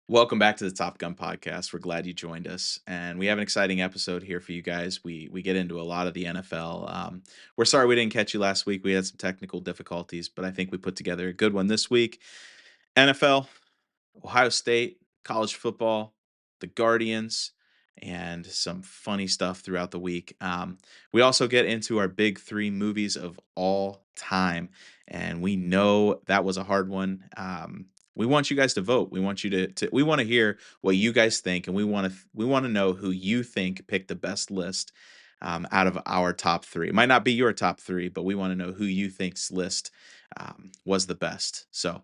Welcome back to the Top Gun podcast. We're glad you joined us, and we have an exciting episode here for you guys. We get into a lot of the NFL. We're sorry we didn't catch you last week. We had some technical difficulties, but I think we put together a good one this week. NFL, Ohio State, college football, the Guardians, and some funny stuff throughout the week. We also get into our big three movies of all time, and we know that was a hard one. We want you guys to vote. We want you to we want to hear what you guys think, and we want to know who you think picked the best list out of our top three. It might not be your top three, but we want to know who you think's list was the best. So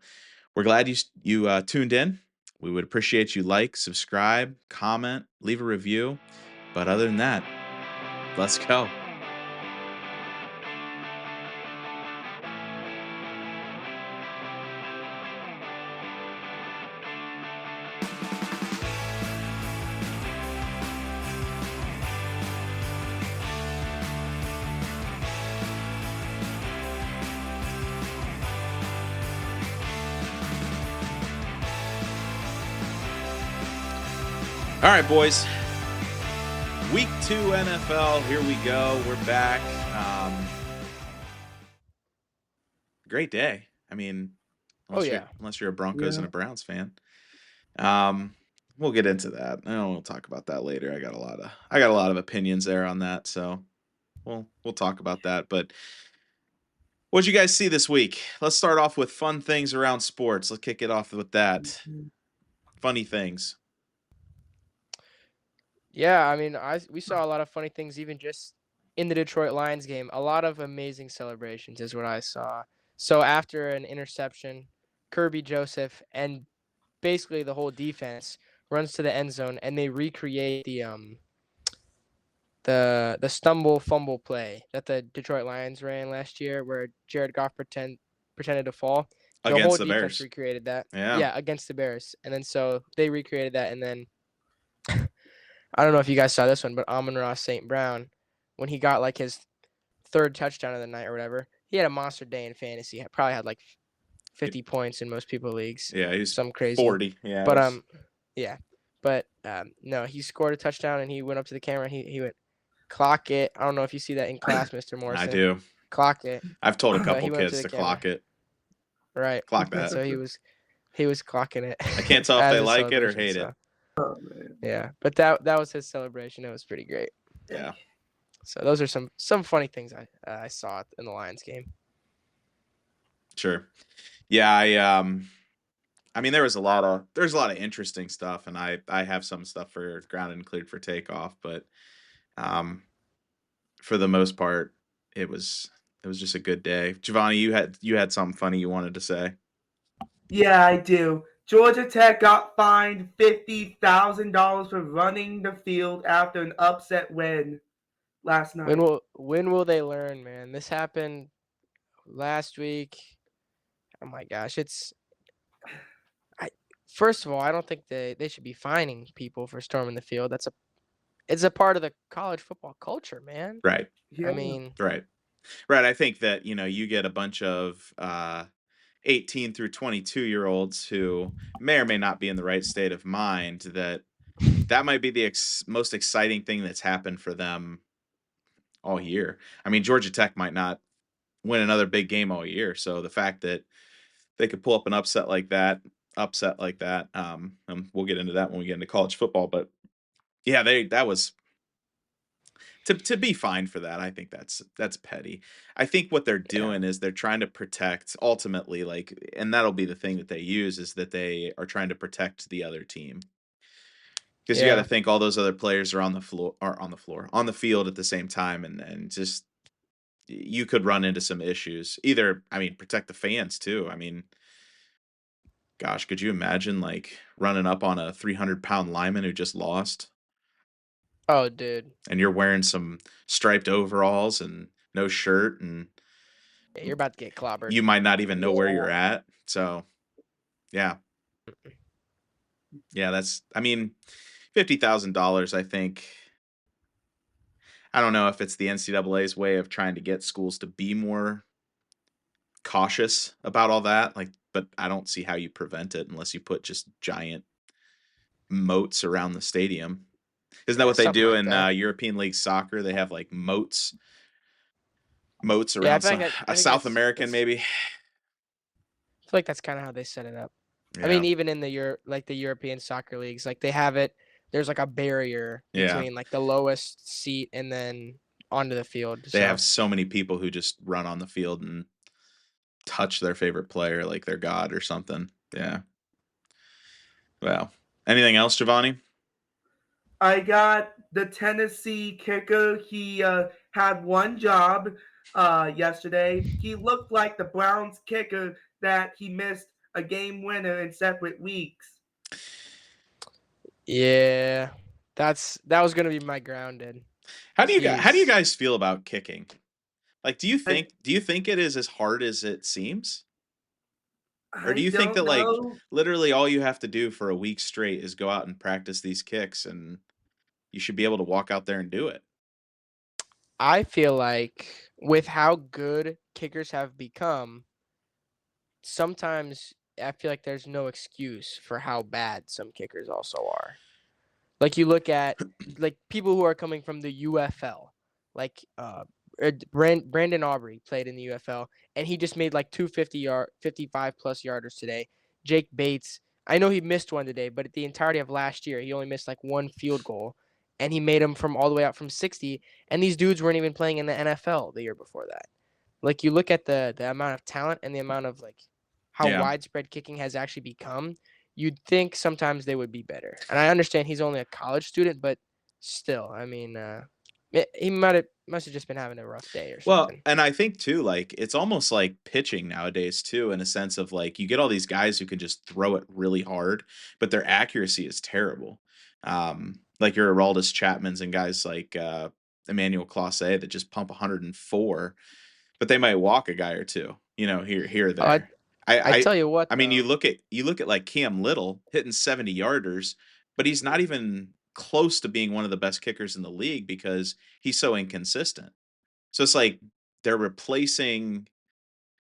we're glad you tuned in. We would appreciate you like, subscribe, comment, leave a review. But other than that, let's go. All right, boys. Week 2 NFL. Here we go. We're back. Great day. I mean, Oh unless you're yeah. unless you're a Broncos and Yeah. a Browns fan. We'll get into that. We'll talk about that later. I got a lot of opinions there on that, so we'll talk about that. But what'd you guys see this week? Let's start off with fun things around sports. Let's kick it off with that. Funny things. Yeah, I mean, we saw a lot of funny things even just in the Detroit Lions game. A lot of amazing celebrations is what I saw. So after an interception, Kirby Joseph and basically the whole defense runs to the end zone and they recreate the stumble fumble play that the Detroit Lions ran last year where Jared Goff pretended to fall. The whole Against the defense Bears. recreated that. Yeah. Yeah, against the Bears. And then so they recreated that, and then I don't know if you guys saw this one, but Amon-Ra St. Brown, when he got like his third touchdown of the night or whatever, he had a monster day in fantasy. He probably had like 50 points in most people leagues. Yeah, he's Some crazy 40. Yeah. But yeah. But no, he scored a touchdown and he went up to the camera. He went, "Clock it." I don't know if you see that in class, Mr. Morrison. I do. Clock it. I've told a But couple he went to kids the to camera. clock it. Right. Clock And that. so he was clocking it. I can't tell if as they a like it or celebration, hate so, it. Oh man. Yeah, but that was his celebration. It was pretty great. Yeah. So those are some funny things I saw in the Lions game. Sure. Yeah, I mean there's a lot of interesting stuff, and I have some stuff for grounded and cleared for takeoff, but for the most part it was just a good day. Giovanni, you had something funny you wanted to say. Yeah, I do. Georgia Tech got fined $50,000 for running the field after an upset win last night. When will they learn, man? This happened last week. Oh my gosh, first of all, I don't think they should be fining people for storming the field. It's a part of the college football culture, man. Right. Yeah. I mean, Right. I think that, you get a bunch of 18 through 22-year-olds who may or may not be in the right state of mind, that might be the most exciting thing that's happened for them all year. I mean, Georgia Tech might not win another big game all year, so the fact that they could pull up an upset like that, and we'll get into that when we get into college football, but yeah, that was to be fined for that. I think that's petty. I think what they're doing is they're trying to protect ultimately, like, and that'll be the thing that they use, is that they are trying to protect the other team. Because you got to think all those other players are on the field at the same time, and just you could run into some issues. Either, I mean, protect the fans too. I mean, gosh, could you imagine like running up on a 300-pound lineman who just lost? Oh, dude. And you're wearing some striped overalls and no shirt, and Yeah, you're about to get clobbered. you might not even know where you're at. So, yeah. Yeah, I mean, $50,000, I think. I don't know if it's the NCAA's way of trying to get schools to be more cautious about all that. Like, but I don't see how you prevent it unless you put just giant moats around the stadium. Isn't that Yeah, what they something do like in that. European League soccer? They have like moats Yeah, I around feel like I a think South that's American maybe. I feel like that's kind of how they set it up. I Yeah, mean, even in the European soccer leagues, like they have it. There's like a barrier yeah. between like the lowest seat and then onto the field. They So have so many people who just run on the field and touch their favorite player like they're God or something. Yeah. Well, anything else, Giovanni? I got the Tennessee kicker. He had one job yesterday. He looked like the Browns kicker that he missed a game winner in separate weeks. yeah, that was gonna be my grounded. How do you Jeez. guys feel about kicking? Like, I, do you think it is as hard as it seems? Or do I you think that don't like know. literally all you have to do for a week straight is go out and practice these kicks and you should be able to walk out there and do it? I feel like with how good kickers have become, sometimes I feel like there's no excuse for how bad some kickers also are. Like you look at like people who are coming from the UFL, like Brandon Aubrey played in the UFL, and he just made like 55 plus yarders today. Jake Bates, I know he missed one today, but at the entirety of last year, he only missed like one field goal, and he made them from all the way out from 60. And these dudes weren't even playing in the NFL the year before that. Like you look at the amount of talent and the amount of like how Yeah. widespread kicking has actually become. You'd think sometimes they would be better. And I understand he's only a college student, but still, I mean, he must have just been having a rough day or Well, something. and I think too, like it's almost like pitching nowadays too, in a sense of like you get all these guys who can just throw it really hard, but their accuracy is terrible. Like your Aroldis Chapmans and guys like Emmanuel Clase that just pump 104, but they might walk a guy or two, here or Oh, there. I I tell you what I mean, though, you look at like Cam Little hitting 70 yarders, but he's not even close to being one of the best kickers in the league because he's so inconsistent. So it's like they're replacing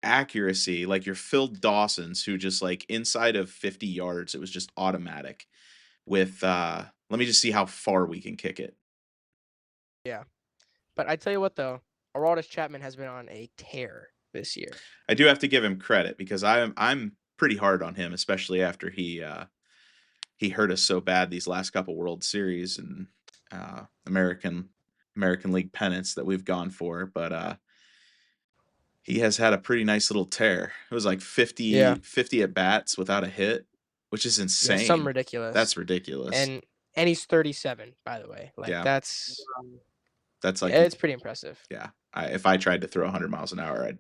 accuracy, like your Phil Dawsons, who just like inside of 50 yards, it was just automatic with let me just see how far we can kick it. yeah. But I tell you what though, Aroldis Chapman has been on a tear this year. I do have to give him credit because I'm pretty hard on him, especially after he hurt us so bad these last couple World Series and American League pennants that we've gone for, but he has had a pretty nice little tear. It was like Yeah. 50 at bats without a hit, which is Yeah, some insane. ridiculous. That's ridiculous. And he's 37, by the way. Like Yeah, that's that's like yeah, it's pretty impressive. yeah. If I tried to throw 100 miles an hour, I'd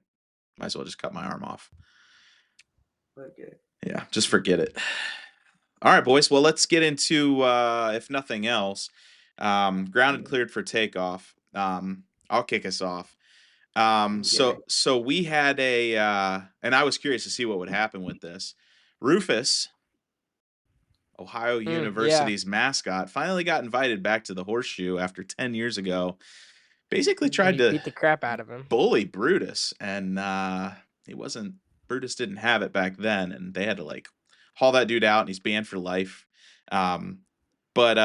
might as well just cut my arm off. Okay. Yeah, just forget it. All right, boys. Well, let's get into if nothing else, grounded cleared for takeoff. I'll kick us off. Okay. So we had and I was curious to see what would happen with this. Rufus, Ohio Yeah. University's mascot, finally got invited back to the horseshoe after 10 years ago. Basically And tried he to beat the crap out of him. bully Brutus, and he wasn't. Brutus didn't have it back then, and they had to like haul that dude out, and he's banned for life. Um, but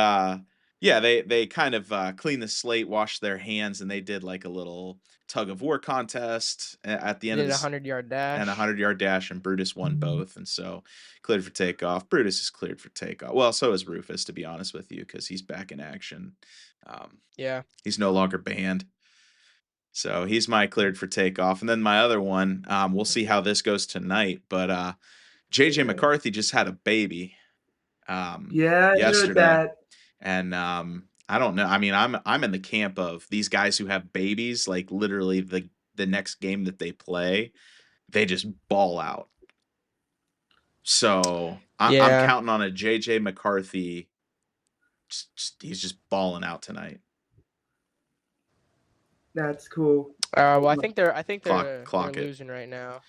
yeah, they kind of cleaned the slate, washed their hands, and they did like a little tug of war contest at the He end of did a this 100-yard and a dash. 100-yard dash, and Brutus won both, and so cleared for takeoff. Brutus is cleared for takeoff. Well, so is Rufus, to be honest with you, because he's back in action. Yeah. He's no longer banned. So he's my cleared for takeoff. And then my other one, we'll see how this goes tonight. But JJ Okay. McCarthy just had a baby Yeah, I heard yesterday. that. And I don't know. I mean, I'm in the camp of these guys who have babies, like literally the next game that they play, they just ball out. So I'm Yeah. counting on a JJ McCarthy. He's just balling out tonight. That's cool. Well, I think they're they're Clock it. losing right now.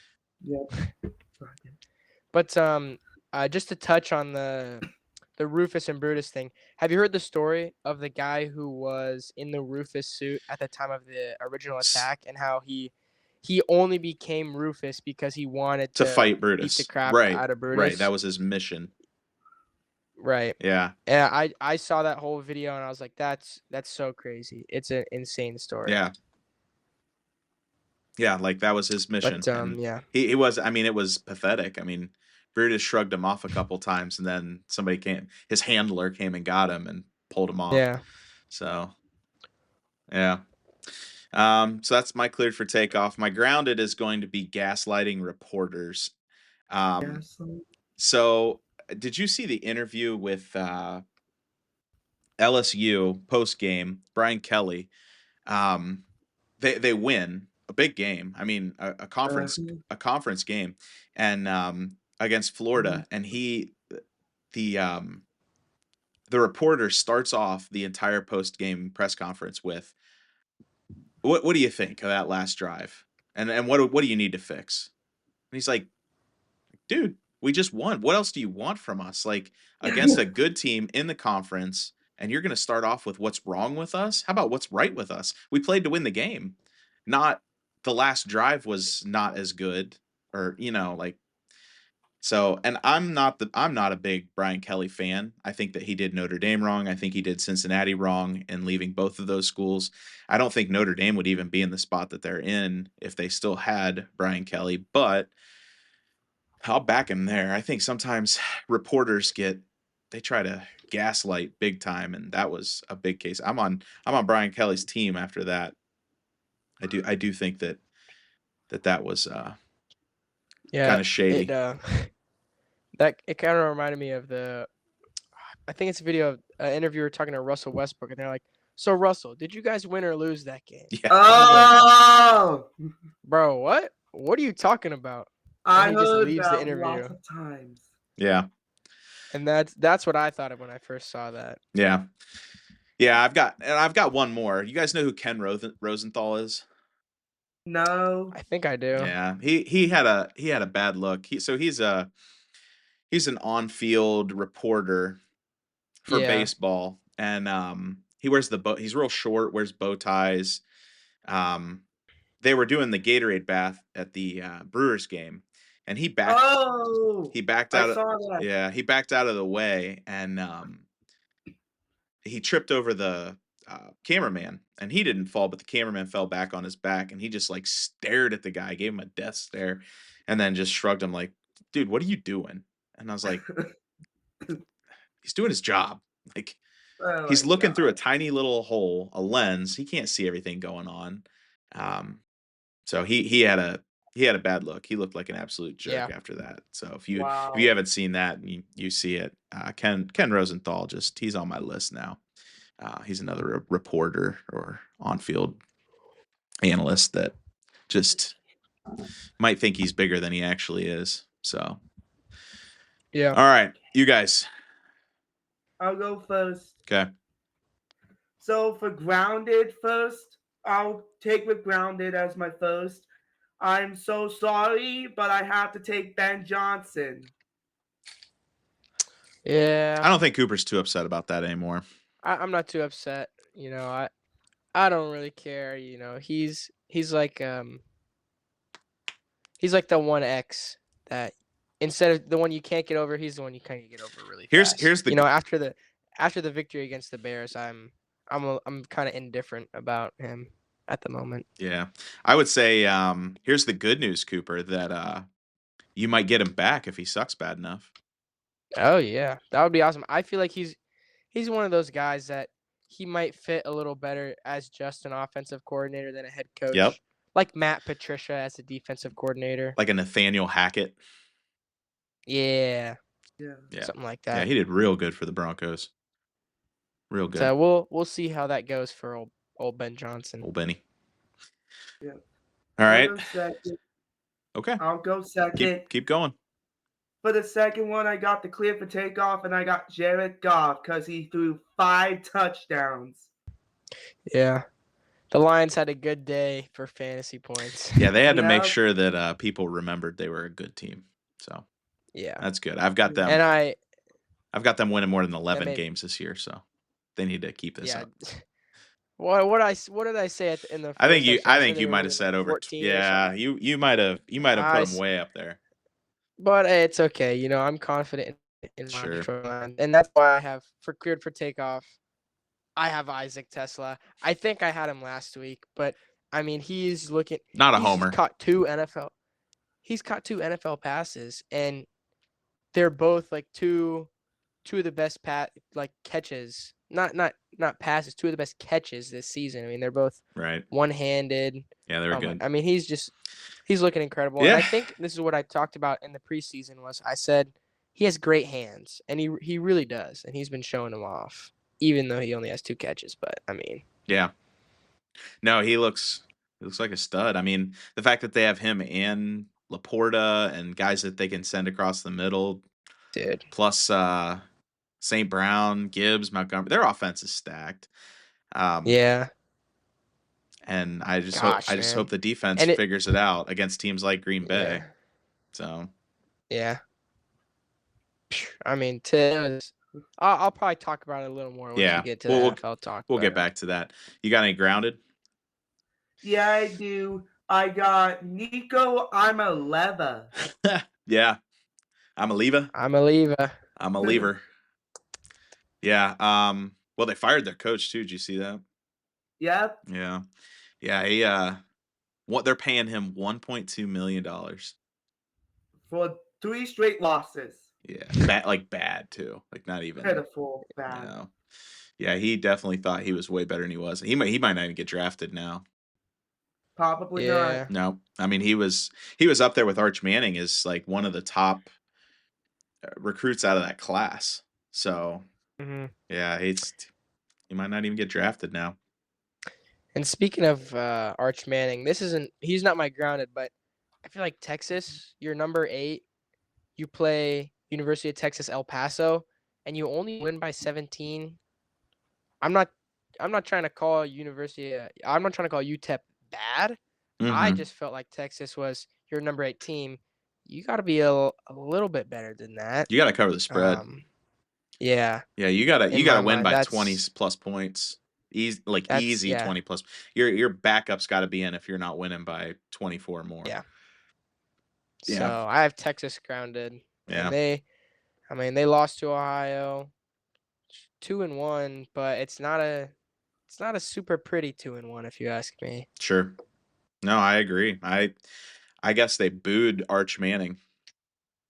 Yep. But just to touch on the Rufus and Brutus thing. Have you heard the story of the guy who was in the Rufus suit at the time of the original attack and how he only became Rufus because he wanted To to fight beat the Brutus. crap Right. out of Right. Brutus? That was his mission. Right. Yeah. And I saw that whole video and I was like, that's so crazy. It's an insane story. Yeah. Yeah, like, that was his mission, But and yeah. he was I mean, it was pathetic. I mean, Brutus shrugged him off a couple times, and then somebody came his handler came and got him and pulled him off. Yeah. So, yeah. So that's my cleared for takeoff. My grounded is going to be gaslighting reporters. Um, Yes. so did you see the interview with, LSU post game, Brian Kelly? Um, they win a big game. I mean, Mhm. a conference game, and against Mhm. Florida, and the the reporter starts off the entire post game press conference with, what do you think of that last drive, and what do you need to fix?" And he's like, "Dude, we just won. What else do you want from us? Like, against a good team in the conference, and you're going to start off with what's wrong with us? How about what's right with us? We played to win the game. Not the last drive was not as good, or, like, so, and I'm not a big Brian Kelly fan. I think that he did Notre Dame wrong. I think he did Cincinnati wrong in leaving both of those schools. I don't think Notre Dame would even be in the spot that they're in if they still had Brian Kelly, but I'll back him there. I think sometimes reporters they try to gaslight big time, and that was a big case. I'm on Brian Kelly's team after that. I do think that was Yeah. kind of It shady. that it kind of reminded me of I think it's a video of an interviewer talking to Russell Westbrook, and they're like, "So Russell, did you guys win or lose that game?" Yeah. And he's like, Oh, "Bro, what? What are you talking about?" And I he just heard leaves the that interview. lots of times. Yeah. And that's what I thought of when I first saw that. Yeah. Yeah, I've got one more. You guys know who Ken Rosenthal is? No. I think I do. Yeah. He had a bad look. He's an on-field reporter for Yeah. baseball, and he wears he's real short, wears bow ties. Um they were doing the Gatorade bath at the Brewers game, and Oh, he backed I out of saw that. yeah, he backed out of the way, and he tripped over the cameraman, and he didn't fall, but the cameraman fell back on his back, and he just like stared at the guy, gave him a death stare, and then just shrugged him like, "Dude, what are you doing?" And I was like, "He's doing his job." Like, Oh he's my looking through a god. tiny little hole, a lens. He can't see everything going on. Um, so he had a bad look. He looked like an absolute jerk Yeah. after that. So if you Wow. haven't seen that, and you see it, Ken Rosenthal, he's on my list now. He's another reporter or on-field analyst that just might think he's bigger than he actually is. So, Yeah. all right, you guys. I'll go first. Okay. So for grounded first, I'll take with grounded as my first. I'm so sorry, but I have to take Ben Johnson. Yeah. I don't think Cooper's too upset about that anymore. I'm not too upset. I don't really care. He's like the one X that instead of the one you can't get over, he's the one you kind of get over really fast. Here's the After the victory against the Bears, I'm kind of indifferent about him at the moment. Yeah. I would say here's the good news, Cooper, that you might get him back if he sucks bad enough. Oh yeah, that would be awesome. I feel like he's one of those guys that he might fit a little better as just an offensive coordinator than a head Yep. coach, like Matt Patricia as a defensive coordinator. Like a Nathaniel Hackett. Yeah, Yeah. Yeah. something like Yeah, that. he did real good for the Broncos. Real good. So we'll see how that goes for old Ben Johnson. Old Benny. Yeah. All I'll right. go second. Okay. I'll go second. Keep going. For the second one, I got the clear for takeoff, and I got Jared Goff because he threw 5 touchdowns. Yeah, the Lions had a good day for fantasy points. Yeah, they had to make Yep. sure that people remembered they were a good team. So Yeah, that's good. I've got them. and I've got them winning more than 11 made, games this year, so they need to keep this yeah. up. What did I say in the? I think first you episode? I I said think they you were might have winning said like over 14 or yeah, something. you might have put them way up there. But it's okay. I'm confident in my Sure. Detroit Lions, and that's why I have for cleared for takeoff. I have Isaac Tesla. I think I had him last week, but I mean, Not a he's homer. caught he's caught two NFL passes, and they're both like two of the best catches. Not passes, two of the best catches this season. I mean, they're both Right. one-handed. Yeah, they were good. I mean, he's looking incredible. And Yeah. I think this is what I talked about in the preseason was I said he has great hands, and he really does, and he's been showing them off, even though he only has two catches. But I mean, Yeah. No, he looks like a stud. I mean, the fact that they have him and Laporta and guys that they can send across the middle, dude, plus St. Brown, Gibbs, Montgomery, their offense is stacked. yeah, And gosh, I just hope man, the defense and it, figures it out against teams like Green Bay. yeah, So yeah. I mean, I'll probably talk about it a little more once we yeah, get to the NFL talk. we'll But get back to that. You got any grounded? Yeah, I do. I got Nico. I'm a lever. Yeah, I'm a lever. I'm a lever. I'm a lever. Yeah. Well, they fired their coach too. Did you see that? Yep. Yeah. Yeah. He what they're paying him $1.2 million. For 3 straight losses. Yeah. Bad too. Like not even. Pitiful. You Bad. know. Yeah, he definitely thought he was way better than he was. He might not even get drafted now. Probably Yeah. not. No. I mean, he was up there with Arch Manning as like one of the top recruits out of that class. So, yeah, he might not even get drafted now. And speaking of Arch Manning, he's not my grounded, but I feel like Texas, you're number 8. You play University of Texas El Paso, and you only win by 17. I'm not trying to call I'm not trying to call UTEP bad. I just felt like Texas was your number 8 team. You got to be a little bit better than that. You got to cover the spread. Yeah. Yeah, you got to win mind, by 20 plus points. Easy 20 plus. Your backup's got to be in if you're not winning by 24 or more. Yeah. Yeah. So I have Texas grounded. Yeah. And they lost to Ohio 2-1, but it's not a super pretty 2-1 if you ask me. Sure. No, I agree. I guess they booed Arch Manning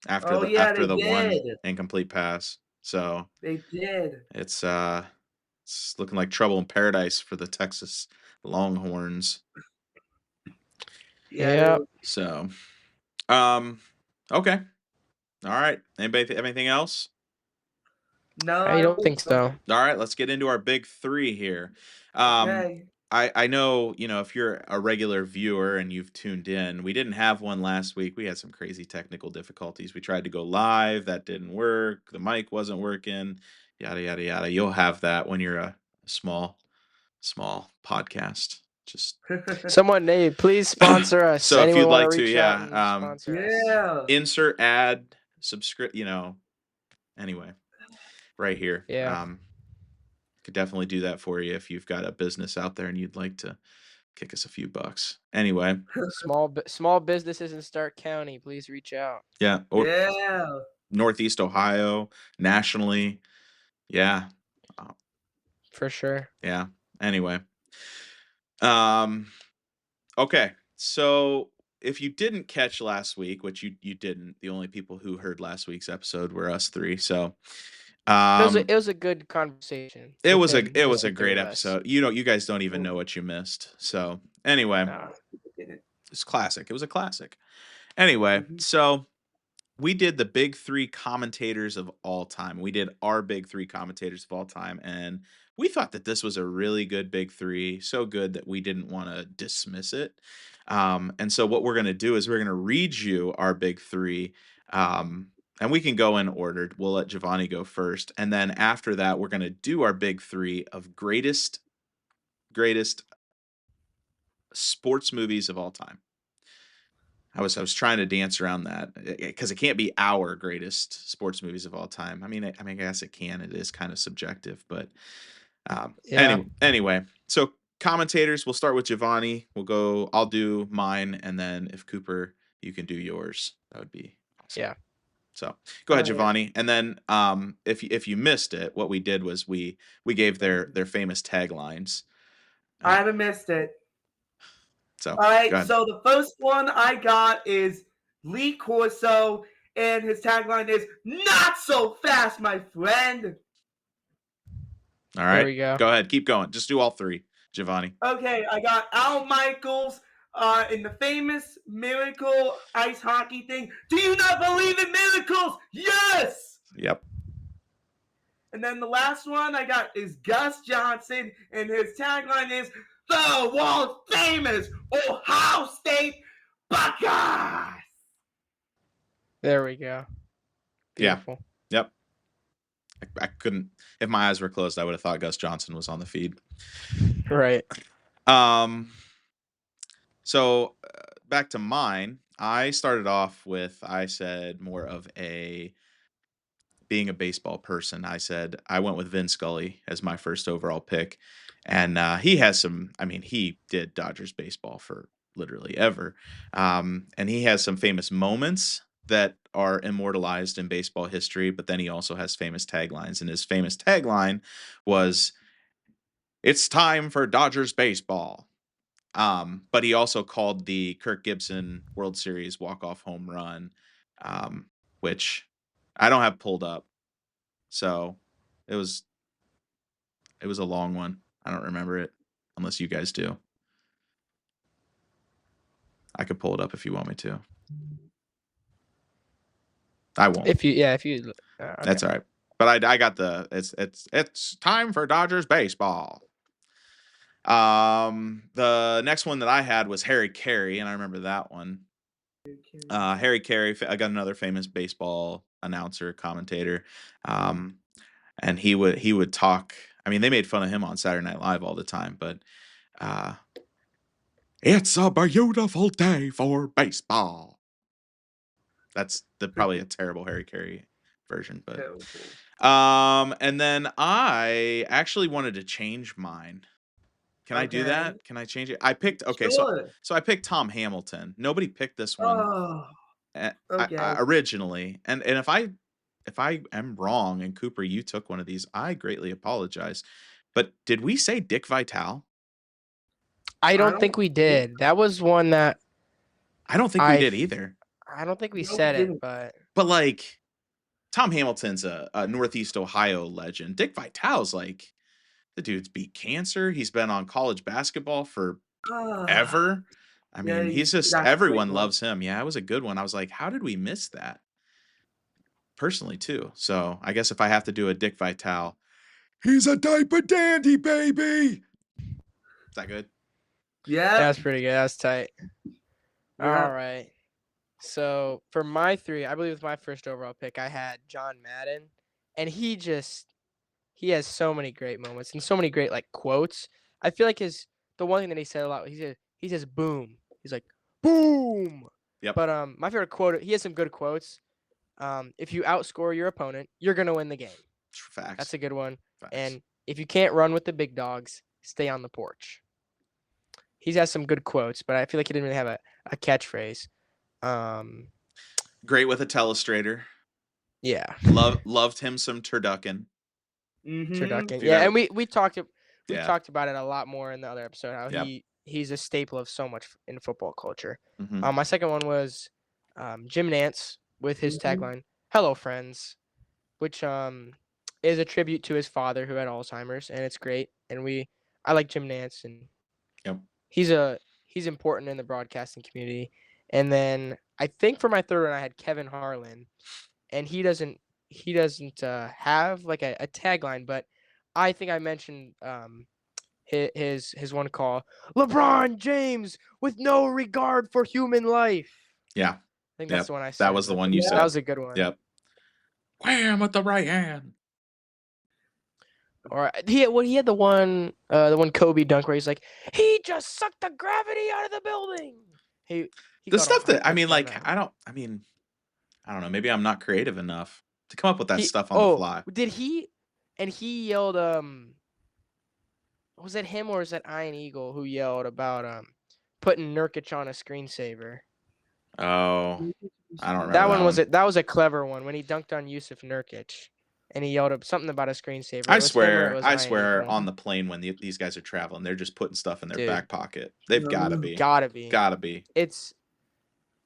after the one incomplete pass. So they did. It's looking like trouble in paradise for the Texas Longhorns. Yeah. So, okay. All right. Anybody anything else? No, I don't think so. All right, let's get into our big 3 here. Okay. I know, if you're a regular viewer and you've tuned in, we didn't have one last week. We had some crazy technical difficulties. We tried to go live, that didn't work. The mic wasn't working, yada yada yada. You'll have that when you're a small podcast. Just someone, hey, please sponsor us. So if you'd like to, yeah, insert ad, subscribe. Anyway, right here. Yeah. Could definitely do that for you if you've got a business out there and you'd like to kick us a few bucks. Anyway, small businesses in Stark County, please reach out. Yeah. Yeah. Northeast Ohio, nationally. Yeah. For sure. Yeah. Anyway. Okay. So if you didn't catch last week, which you didn't, the only people who heard last week's episode were us 3. So it was a good conversation. It was a great episode. You guys don't even know what you missed. So anyway, it's classic. It was a classic. Anyway, so we did the big 3 commentators of all time. We did our big 3 commentators of all time, and we thought that this was a really good big 3, so good that we didn't want to dismiss it. And so what we're going to do is we're going to read you our big 3. And we can go in order. We'll let Giovanni go first. And then after that, we're going to do our big 3 of greatest sports movies of all time. I was trying to dance around that because it can't be our greatest sports movies of all time. I mean, I guess it can. It is kind of subjective, but anyway. So commentators, we'll start with Giovanni. I'll do mine, and then if Cooper, you can do yours. That would be awesome. Yeah. So go ahead, Oh yeah. Giovanni. And then if you missed it, what we did was we gave their famous taglines. I Uh, haven't missed it. so All go right, ahead. so the first one I got is Lee Corso, and his tagline is "Not so fast, my friend." All There right. we go. Go ahead. Keep going. Just do all three, Giovanni. Okay, I got Al Michaels in the famous miracle ice hockey thing. Do you not believe in miracles? Yes! Yep. And then the last one I got is Gus Johnson, and his tagline is the world famous Ohio State Buckeyes. There we go. Yeah. Beautiful. Yep. I couldn't. If my eyes were closed, I would have thought Gus Johnson was on the feed. Right. So back to mine. I started off with I said more of a being a baseball person. I said I went with Vin Scully as my first overall pick, and he has some. I mean, he did Dodgers baseball for literally ever, and he has some famous moments that are immortalized in baseball history. But then he also has famous taglines, and his famous tagline was "It's time for Dodgers baseball." But he also called the Kirk Gibson World Series walk-off home run, um, which I don't have pulled up. So it was a long one. I don't remember it unless you guys do. I could pull it up if you want me to. I won't. If you okay. That's all right. But I got the it's time for Dodgers baseball. The next one that I had was Harry Carey, and I remember that one. Harry Carey, I got another famous baseball announcer, commentator. And he would talk. I mean, they made fun of him on Saturday Night Live all the time, but uh, it's a beautiful day for baseball. That's probably a terrible Harry Carey version, but Terrible. and then I actually wanted to change mine. Can I do Okay. that? Can I change it? I picked Sure. so I picked Tom Hamilton. Nobody picked this one Oh, I okay. originally, and if I am wrong, and Cooper, you took one of these, I greatly apologize. But did we say Dick Vitale? I I don't don't think we think did. That was one that I don't think we I did either. I don't think we no, we said it, didn't. but But like Tom Hamilton's a Northeast Ohio legend. Dick Vitale's like the dude's beat cancer. He's been on college basketball Ah, forever. I yeah, mean, he's just that's a great everyone one. loves him. Yeah, it was a good one. I was like, how did we miss that? Personally, too. So I guess if I have to do a Dick Vitale, he's a diaper dandy, baby. Is that good? Yep. that's pretty good. That's tight. All Yep. right. So for my three, I believe with my first overall pick, I had John Madden, and he has so many great moments and so many great like quotes. I feel like the one thing that he said a lot, he says boom. He's like boom. Yep. But my favorite quote, he has some good quotes. If you outscore your opponent, you're gonna win the game. Facts. That's a good one. Facts. And if you can't run with the big dogs, stay on the porch. He's has some good quotes, but I feel like he didn't really have a catchphrase. Great with a telestrator. Yeah. Loved him some turducken. Mm-hmm. Turducken. If you've Yeah, ever, and we talked yeah. about it a lot more in the other episode. How Yep. he's a staple of so much in football culture. Mhm. My second one was Jim Nance with his Mhm. tagline "Hello, friends," which is a tribute to his father who had Alzheimer's, and it's great. And I like Jim Nance, and Yep. he's important in the broadcasting community. And then I think for my third one, I had Kevin Harlan, and he doesn't have like a tagline, but I think I mentioned his one call, LeBron James with no regard for human life. Yeah. I think Yep. that's the one I said. That was the one you Yeah. said. That was a good one. Yep. Wham with the right hand. Or he had the one Kobe dunk where he's like, he just sucked the gravity out of the building. He The got all stuff that hyped I up mean, about like that. I don't know. Maybe I'm not creative enough to come up with that He stuff on the fly. did he and he yelled was it him or was that Iron Eagle who yelled about putting Nurkic on a screensaver? Oh, I don't remember that one. That was a clever one when he dunked on Yusuf Nurkic, and he yelled up something about a screensaver. It was him or it was I Ian swear April. on the plane when these guys are traveling, they're just putting stuff in their Dude, back pocket. They've got to be. gotta be. Got to be. It's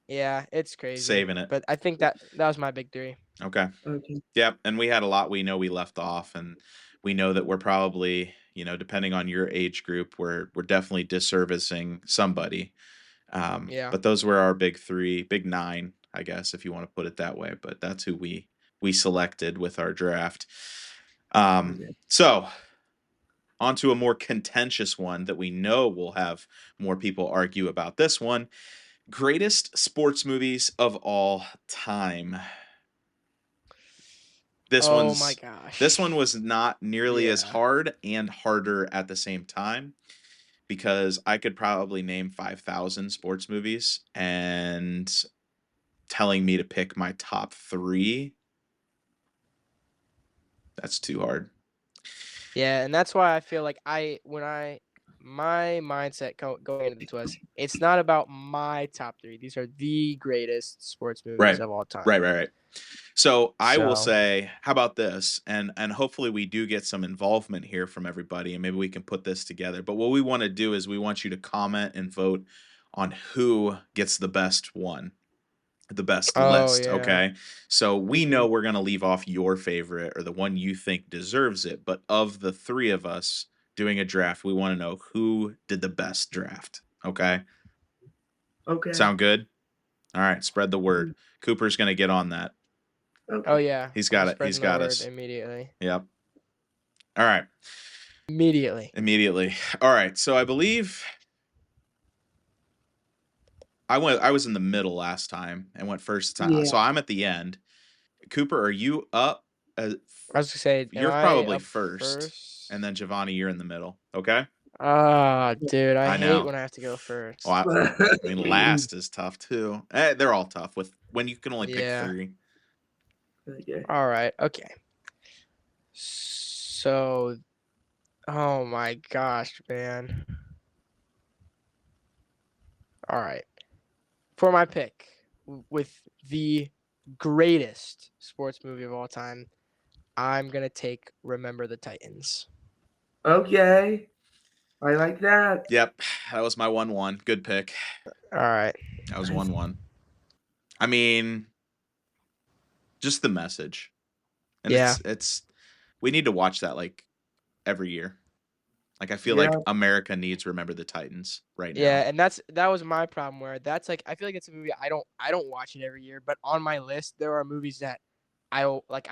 Yeah, it's crazy. Saving it. But I think that was my big three. Okay. Okay. Yep, and we had a lot we know we left off, and we know that we're probably, depending on your age group, we're definitely disservicing somebody. Yeah. But those were our big three, big nine, I guess, if you want to put it that way. But that's who we selected with our draft. So on to a more contentious one that we know will have more people argue about. This one, greatest sports movies of all time. My gosh. This one was not nearly as Yeah. hard and harder at the same time, because I could probably name 5,000 sports movies, and telling me to pick my top 3, that's too hard. Yeah, and that's why I feel like my mindset going into this was, it's not about my top 3. These are the greatest sports movies of all time. Right. So I will say, how about this? And hopefully we do get some involvement here from everybody, and maybe we can put this together. But what we want to do is we want you to comment and vote on who gets the best one, the best list. Yeah. Okay. So we know we're going to leave off your favorite or the one you think deserves it. But of the 3 of us doing a draft, we want to know who did the best draft. Okay. Okay. Sound good? All right. Spread the word. Cooper's going to get on that. Okay. Oh yeah. He's got it. He's got us immediately. Yep. All right. Immediately. All right. So I believe I was in the middle last time and went first time. Yeah. So I'm at the end. Cooper, are you up? I was gonna say, you're probably first, and then Giovanni, you're in the middle. Okay. Dude, I hate know. when I have to go first. Well, I mean, last is tough too. They're all tough when you can only pick 3. Okay. All right. Okay. So, oh my gosh, man. All right. For my pick, with the greatest sports movie of all time, I'm going to take Remember the Titans. Okay. I like that. Yep. That was my 1-1. Good pick. All right. That was 1-1. I mean, just the message. And it's we need to watch that like every year. Like I feel like America needs Remember the Titans right now. Yeah, and that was my problem, where that's like, I feel like it's a movie I don't watch it every year, but on my list there are movies that I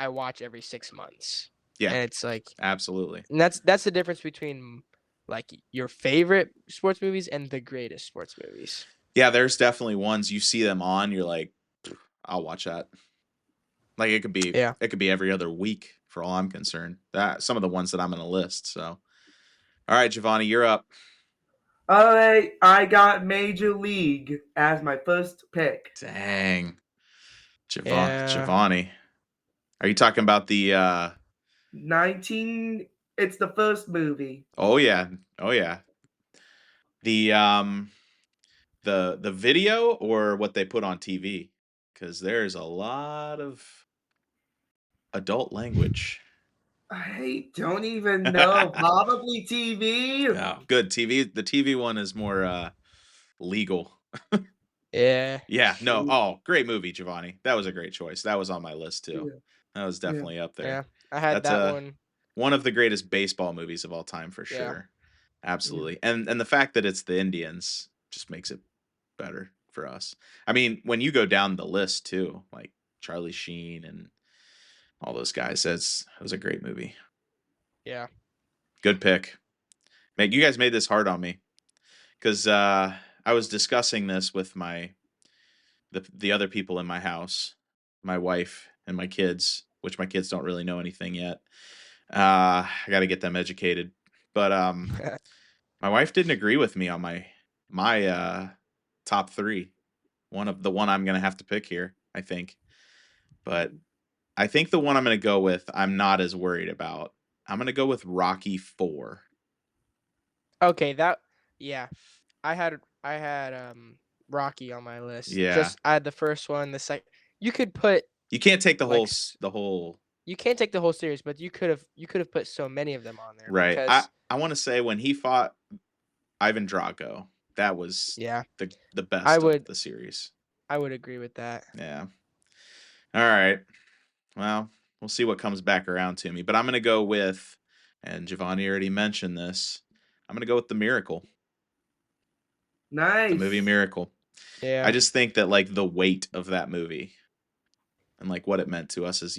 watch every 6 months. Yeah. And it's like, absolutely. And that's the difference between like your favorite sports movies and the greatest sports movies. Yeah, there's definitely ones you see them on, you're like, I'll watch that. Like it could be every other week for all I'm concerned. That some of the ones that I'm going to list. So, all right, Giovanni, you're up. All right, I got Major League as my first pick. Dang, Giovanni, are you talking about the 19? It's the first movie. Oh yeah. The video or what they put on TV, because there's a lot of adult language. I don't even know. Probably TV. No, good TV. The TV one is more legal. Yeah. Yeah. No. Oh, great movie, Giovanni. That was a great choice. That was on my list too. Yeah. That was definitely up there. Yeah, I had that one. One of the greatest baseball movies of all time for sure. Absolutely. And the fact that it's the Indians just makes it better for us. I mean, when you go down the list too, like Charlie Sheen and all those guys, it was a great movie. Yeah. Good pick. You guys made this hard on me, because I was discussing this with the other people in my house, my wife and my kids, which my kids don't really know anything yet. I got to get them educated. But my wife didn't agree with me on my top 3. One I'm going to have to pick here, I think. But I think the one I'm going to go with, I'm not as worried about. I'm going to go with Rocky 4. Okay, I had Rocky on my list. Yeah. Just I had the first one, the second. You could put You can't take the like whole you can't take the whole series, but you could have put so many of them on there right. I because I want to say when he fought Ivan Drago, that was yeah, the I best of would the series. I would agree with that. Yeah. All right. Well, we'll see what comes back around to me, but I'm going to go with, and Giovanni already mentioned this, I'm going to go with The Miracle, the movie Nice. Miracle. I Yeah, just think that like the weight of that movie and like what it meant to us as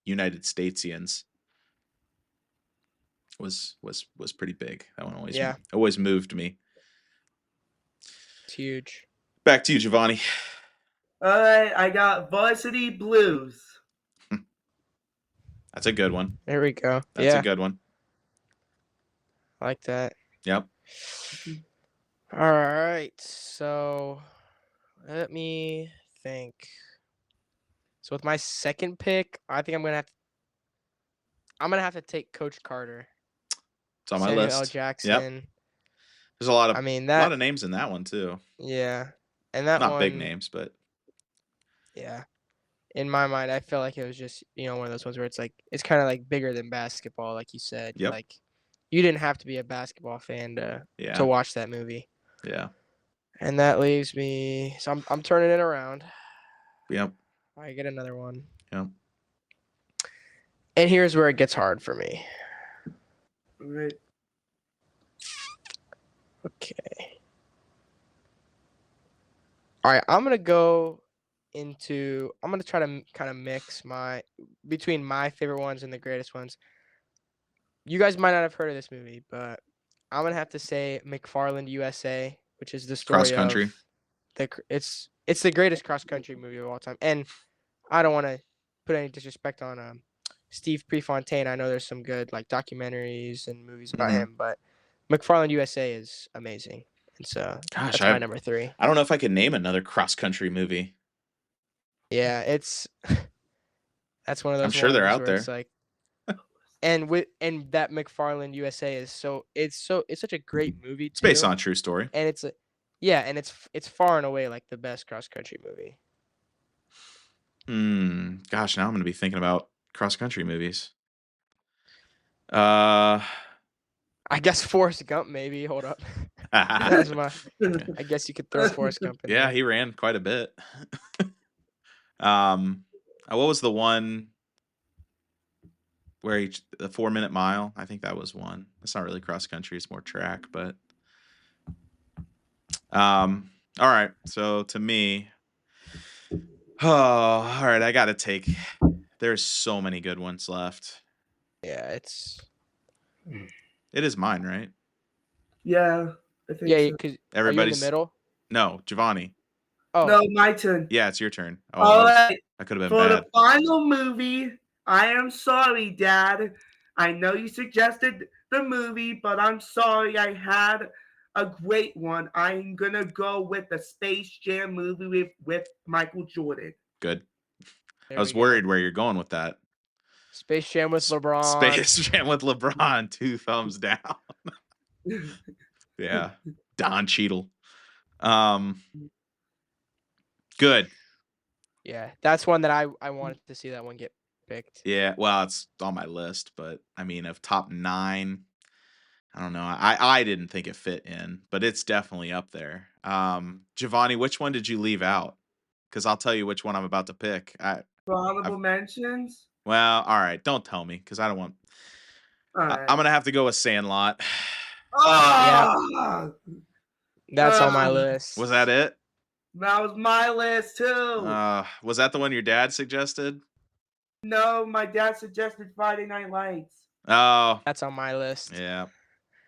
United Statesians was pretty big. That one yeah, always moved me. it's huge. Back to you, Giovanni. All right, I got Varsity Blues. That's a good one. There we go. That's a Yeah, good one. I like that. Yep. All right, so let me think. So with my second pick, I think I'm gonna have to take Coach Carter, It's on my Samuel L. list. Yep. Jackson. There's a I mean lot that, of names in that one too. yeah, and that Not big one, names, but yeah. In my mind, I felt like it was just one of those ones where it's like it's kind of like bigger than basketball, like you said. yep. Like you didn't have to be a basketball fan to Yeah. watch that movie. Yeah. And that leaves me. So I'm turning it around. Yep. I get another one. Yep. And here's where it gets hard for me. All right. Okay. All right, I'm gonna go into. I'm gonna try to kind of mix between my favorite ones and the greatest ones. You guys might not have heard of this movie, but I'm gonna have to say McFarland USA, which is the Cross story country. of it's the greatest cross country movie of all time. And I don't want to put any disrespect on Steve Prefontaine. I know there's some good like documentaries and movies about Mhm. him, but McFarland USA is amazing. And so Gosh, that's my number 3. I don't know if I could name another cross country movie. Yeah, it's that's one of I'm those sure they're ones out where there. it's like and that McFarland USA is it's such a great movie It's based too. on a true story. And it's far and away like the best cross country movie. Gosh, now I'm going to be thinking about cross country movies. Uh I guess Forrest Gump maybe. Hold up. That's my I guess you could throw Forrest Gump in Yeah, there. he ran quite a bit. What was the one where the 4-minute mile? I think that was one. It's not really cross country, it's more track, but all right. So to me, all right, I got to take, there's so many good ones left. Yeah, It is mine, right? Yeah, I think yeah, so. because are you in the Everybody's middle? No, Giovanni. Oh, No, my turn. Yeah, it's your turn. Oh, All right. that could have been For bad. the final movie, I am sorry, Dad. I know you suggested the movie, but I'm sorry I had a great one. I'm going to go with the Space Jam movie with Michael Jordan. Good. there I was we go. worried where you're going with that. Space Jam with LeBron. Space Jam with LeBron, 2 thumbs down. Yeah. Don Cheadle. Good. Yeah, that's one that I wanted to see that one get picked. Yeah, well, it's on my list, but I mean, of top 9, I don't know. I didn't think it fit in, but it's definitely up there. Giovanni, which one did you leave out? Because I'll tell you which one I'm about to pick. Honorable mentions? Well, all right, don't tell me because I don't want. All right. I'm gonna have to go with Sandlot. Oh! That's on my list. Was that it? That was my list too. Was that the one your dad suggested? No, my dad suggested Friday Night Lights. Oh, That's on my list. yeah.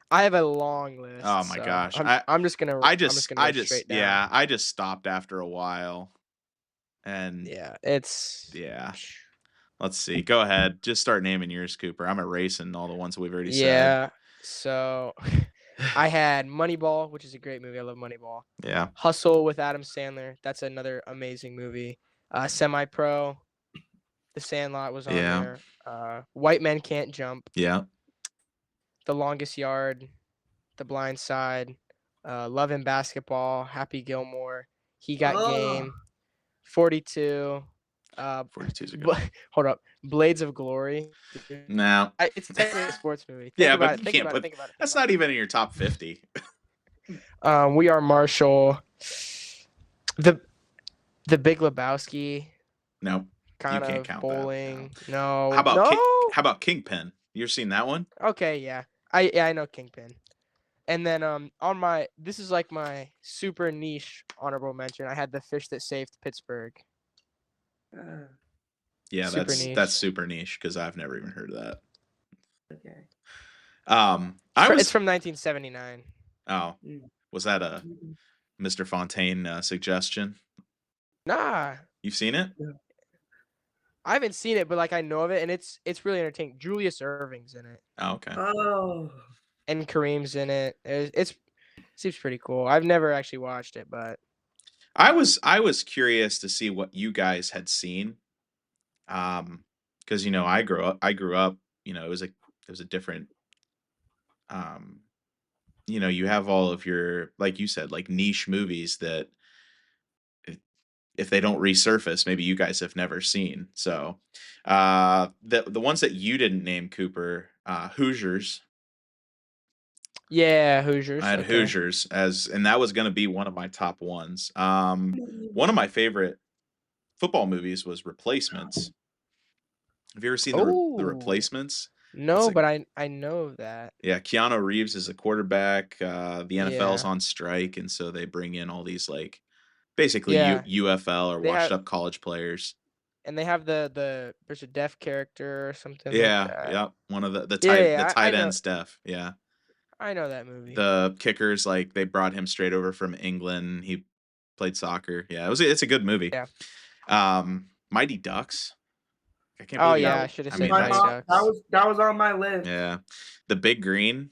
I have a long list. Oh my gosh. I'm just gonna go straight down. Yeah, I just stopped after a while. And it's let's see. Go ahead. Just start naming yours, Cooper. I'm erasing all the ones that we've already said. Yeah. So I had Moneyball, which is a great movie. I love Moneyball. Yeah. Hustle with Adam Sandler. That's another amazing movie. Semi-Pro. The Sandlot was on there. White Men Can't Jump. Yeah. The Longest Yard. The Blind Side. Love and Basketball. Happy Gilmore. He Got Oh, Game, 42. 42 is a good Bla- one. hold up, Blades of Glory. Dude. No. It's technically a sports movie. Think Yeah, about but it. you Think can't about it. put Think about it. Think that's about not even in your top 50. it. We Are Marshall. The The Big Lebowski. No, you Kind can't of count that. No. bowling. No, How no. about Kingpin? You ever seen that one? Okay, yeah. I know Kingpin. And then on my this is like my super niche honorable mention. I had The Fish That Saved Pittsburgh. uh, Yeah, Super that's niche. super niche because I've never even heard of that. okay. I It's was from 1979. oh, Mm, was that a mm, Mr. Fontaine suggestion? Nah, You've seen it? yeah. I haven't seen it, but like I know of it, and it's really entertaining. Julius Irving's in it, Oh, okay. Oh, and Kareem's in it. It's seems pretty cool. I've never actually watched it, but I was curious to see what you guys had seen. Because I grew up, it was a different um you have all of your, like you said, like niche movies that i- if they don't resurface, maybe you guys have never seen. So the ones that you didn't name, Cooper, Hoosiers. yeah, I Hoosiers. had Okay. Hoosiers and that was gonna be one of my top ones. One of my favorite football movies was Replacements. Have you ever seen the Oh Replacements? It's no, a but I know that. Yeah, Keanu Reeves is a quarterback. The NFL's Yeah, on strike, and so they bring in all these like basically yeah. UFL or They washed have up college players. and they have there's a deaf character or something like Yeah, that. yeah. One of the Yeah, tight the yeah. I tight know end Steph. Yeah, that movie. the kickers, like they brought him straight over from England. He played soccer. Yeah, it's a good movie. Yeah. Mighty Ducks. I can't Oh believe you. yeah, that I was should have I said mean, my Mighty that's mom. Ducks. That was on my list. yeah. The Big Green.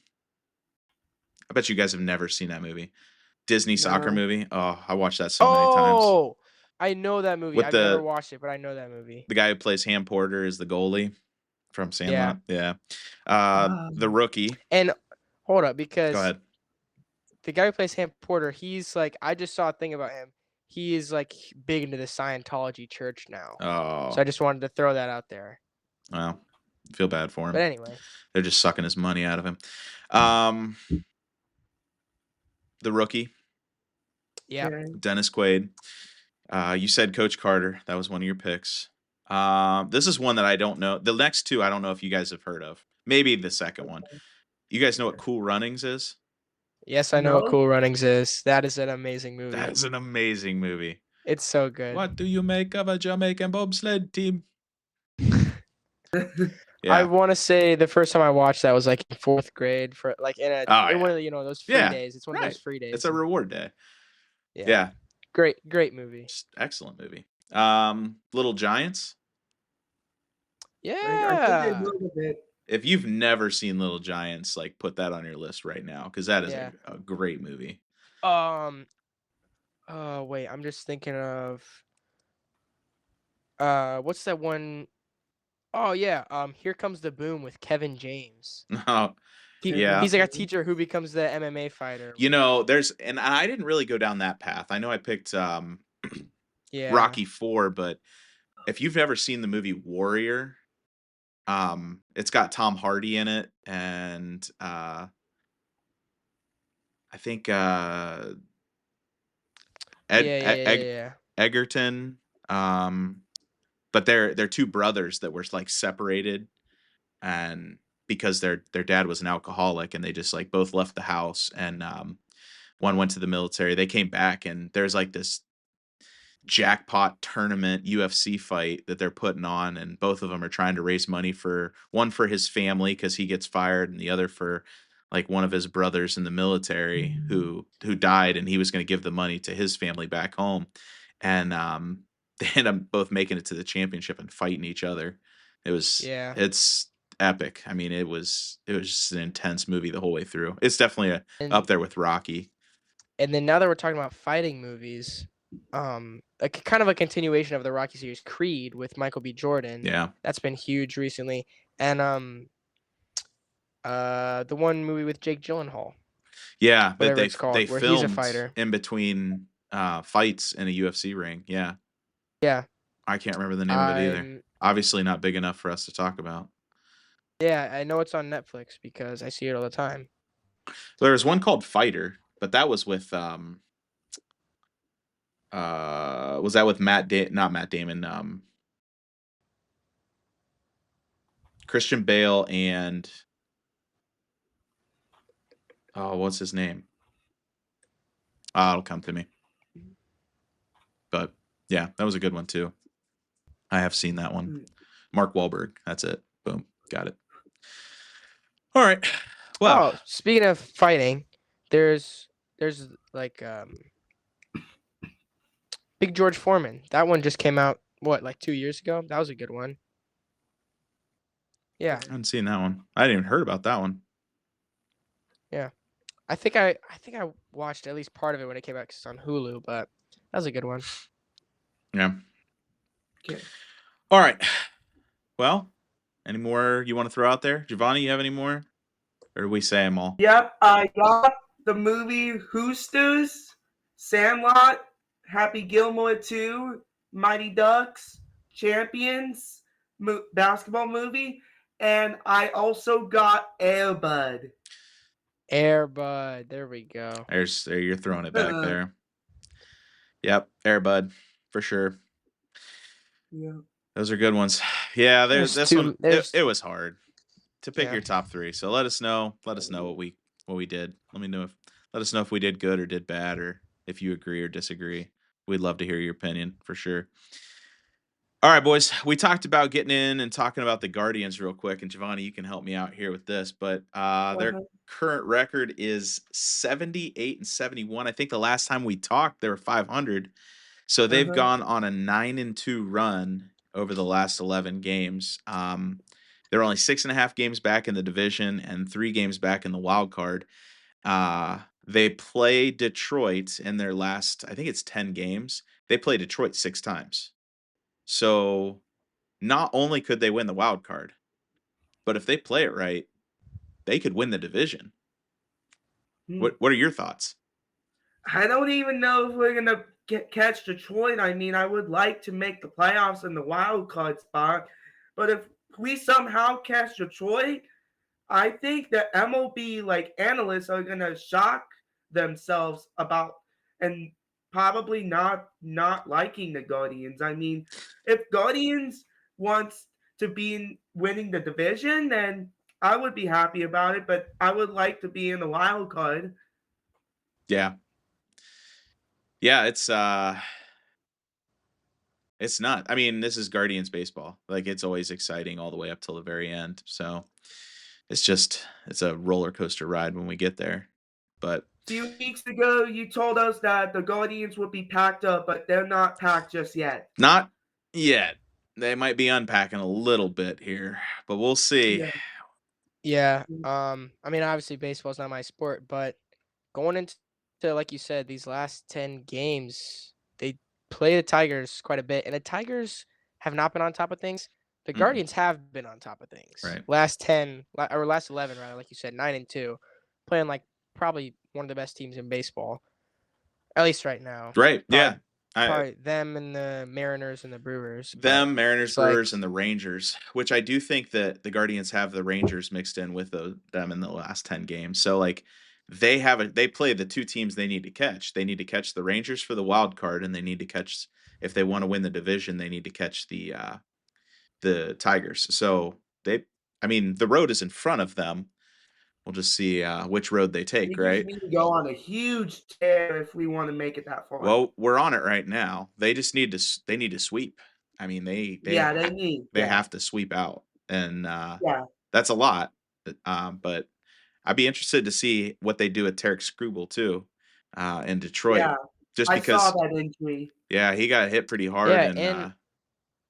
I bet you guys have never seen that movie. Disney soccer No. movie. Oh, I watched that so many times. Oh, I know that movie. With I've never watched it, but I know that movie. the guy who plays Ham Porter is the goalie from Yeah. Sandlot. Yeah. The Um, Rookie. And hold up, Go because ahead. the guy who plays Ham Porter, he's like, I just saw a thing about him. He is like big into the Scientology church now. So Oh, I just wanted to throw that out there. well, feel bad for But him. anyway, They're just sucking his money out of him. Um, the Rookie. yeah. okay. Dennis Quaid. You said Coach Carter. That was one of your picks. This is one that I don't know. The next two, I don't know if you guys have heard of. Maybe the second one. You guys know what Cool Runnings is? Yes, I know what No. Cool Runnings is. That is an amazing That movie. is an amazing movie. It's so good. What do you make of a Jamaican bobsled team? I Yeah. want to say the first time I watched that was like in fourth grade for like Oh in one yeah. of the, those free Yeah. days. It's one of those Right. free It's days. a And reward day. yeah, Yeah. great movie. Just excellent movie. Little Giants. I think I Yeah, know of it. If you've never seen Little Giants, like put that on your list right now because that is yeah. a great movie. Wait, I'm just thinking of what's that one? Oh yeah, Here Comes the Boom with Kevin James. Oh, yeah. He's like a teacher who becomes the MMA fighter. There's and I didn't really go down that path. I know I picked Yeah, Rocky 4, but if you've never seen the movie Warrior, it's got Tom Hardy in it and I think Ed, yeah, yeah, Ed, yeah, Eg- yeah. Egerton, um but they're two brothers that were like separated and because their dad was an alcoholic and they just like both left the house and one went to the military. They came back and there's like this jackpot tournament UFC fight that they're putting on and both of them are trying to raise money for one for his family cuz he gets fired and the other for like one of his brothers in the military who died and he was going to give the money to his family back home and they end up both making it to the championship and fighting each other. Yeah. It's epic. I mean, it was just an intense movie the whole way through. It's definitely up And there with Rocky. then now that we're talking about fighting movies, kind of a continuation of the Rocky series, Creed with Michael B. Jordan. Yeah. That's been huge recently, and the one movie with Jake Gyllenhaal, Yeah, that whatever it's they called, where he's a filmed fighter. in between fights in a UFC ring. Yeah. Yeah. I can't remember the name of it either. I'm Obviously not big enough for us to talk about. Yeah, I know it's on Netflix because I see it all the time. There was one called Fighter, but that was with was that with not Matt Damon, Christian Bale and what's his name? It'll come to me. But yeah, that was a good one too. I have seen that one. Mark Wahlberg. That's it. Boom. Got it. All right. Well, Oh, speaking of fighting, there's like Big George Foreman. That one just came out like 2 years ago? That was a good one. Yeah. I haven't seen that one. I hadn't even heard about that one. Yeah. I think I watched at least part of it when it came out 'cause it's on Hulu, but that was a good one. Yeah. Okay. All right. Well, any more you want to throw out there? Giovanni, you have any more? Or do we say them all? Yep, I got the movie Hoosters, Sandlot, Happy Gilmore 2, Mighty Ducks, Champions, basketball movie, and I also got Air Bud. Air Bud. There we go. There you're throwing it back there. Yep, Air Bud, for sure. Yeah. Those are good ones. Yeah, There's this two- one it was hard to pick Yeah. your top 3. So let us know what we did. Let us know if we did good or did bad, or if you agree or disagree. We'd love to hear your opinion for sure. All right, boys. We talked about getting in and talking about the Guardians real quick, and Giovanni, you can help me out here with this. But their current record is 78-71. I think the last time we talked, they were 500. So they've gone on a 9-2 run over the last 11 games. They're only 6.5 games back in the division and 3 games back in the wild card. They play Detroit in their last, I think it's 10 games. They play Detroit 6 times. So not only could they win the wild card, but if they play it right, they could win the division. What are your thoughts? I don't even know if we're gonna catch Detroit. I mean, I would like to make the playoffs in the wild card spot, but if we somehow catch Detroit, I think that MLB analysts are gonna shock themselves about and probably not liking the Guardians. I mean, if Guardians wants to be winning the division, then I would be happy about it. But I would like to be in the wild card. Yeah. Yeah, it's not. I mean, this is Guardians baseball. Like, it's always exciting all the way up till the very end. So it's a roller coaster ride when we get there. But a few weeks ago, you told us that the Guardians would be packed up, but they're not packed just yet. Not yet. They might be unpacking a little bit here, but we'll see. Yeah. I mean, obviously baseball's not my sport, but going into like you said, these last 10 games, they play the Tigers quite a bit, and the Tigers have not been on top of things. The Guardians have been on top of things. Right. Last 10 or last 11 rather, like you said, 9-2, playing like probably one of the best teams in baseball, at least right now. Right. Probably, Yeah. Probably them and the Mariners and the Brewers. Mariners, Brewers, and the Rangers, which I do think that the Guardians have the Rangers mixed in with them in the last 10 games. So like they play the 2 teams they need to catch. They need to catch the Rangers for the wild card, and they need to catch, if they want to win the division, they need to catch the Tigers. So the road is in front of them. We'll just see which road they take, right? We need to go on a huge tear if we want to make it that far. Well, we're on it right now. They just need to sweep. I mean, they have to sweep out, and that's a lot. But I'd be interested to see what they do with Tarek Skubal too, in Detroit. Yeah, just because I saw that injury. Yeah, he got hit pretty hard. Yeah, and go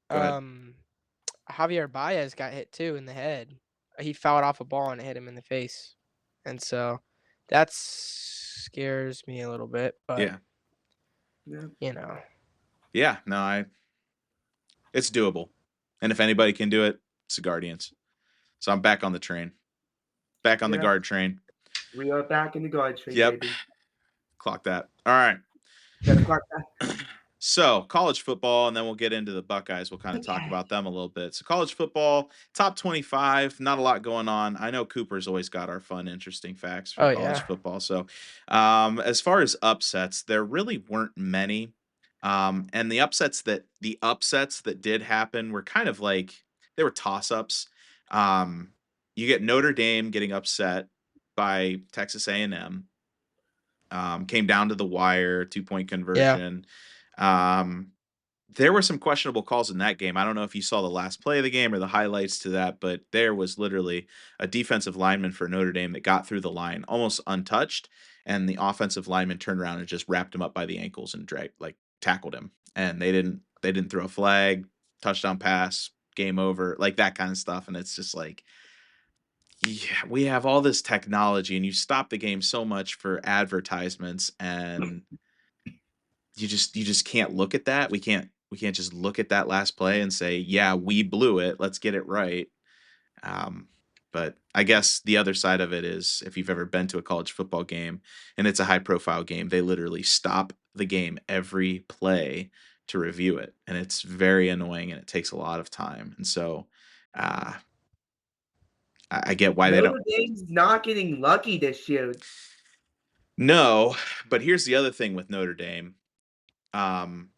ahead. Javier Baez got hit too in the head. He fouled off a ball and it hit him in the face, and so that scares me a little bit. But Yeah. You know. Yeah, no, it's doable, and if anybody can do it, it's the Guardians. So I'm back on the train, back on the guard train. We are back in the guard train. Yep, baby. Clock that. All right. Gotta clock So, college football, and then we'll get into the Buckeyes. We'll kind of talk Okay. about them a little bit. So, college football, top 25, not a lot going on. I know Cooper's always got our fun, interesting facts for Oh college yeah. football. So, as far as upsets, there really weren't many. And the upsets that did happen were kind of like they were toss-ups. Um, you get Notre Dame getting upset by Texas A&M. Came down to the wire, 2-point Yeah. conversion. Um, there were some questionable calls in that game. I don't know if you saw the last play of the game or the highlights to that, but there was literally a defensive lineman for Notre Dame that got through the line almost untouched, and the offensive lineman turned around and just wrapped him up by the ankles and tackled him. And they didn't throw a flag, touchdown pass, game over, like that kind of stuff. And it's just like, yeah, we have all this technology, and you stop the game so much for advertisements, and you just can't look at that. We can't just look at that last play and say, "Yeah, we blew it. Let's get it right." Um, but I guess the other side of it is if you've ever been to a college football game and it's a high profile game, they literally stop the game every play to review it, and it's very annoying and it takes a lot of time. And so uh, I get why they don't. Notre Dame's not getting lucky this year. No, but here's the other thing with Notre Dame. Um,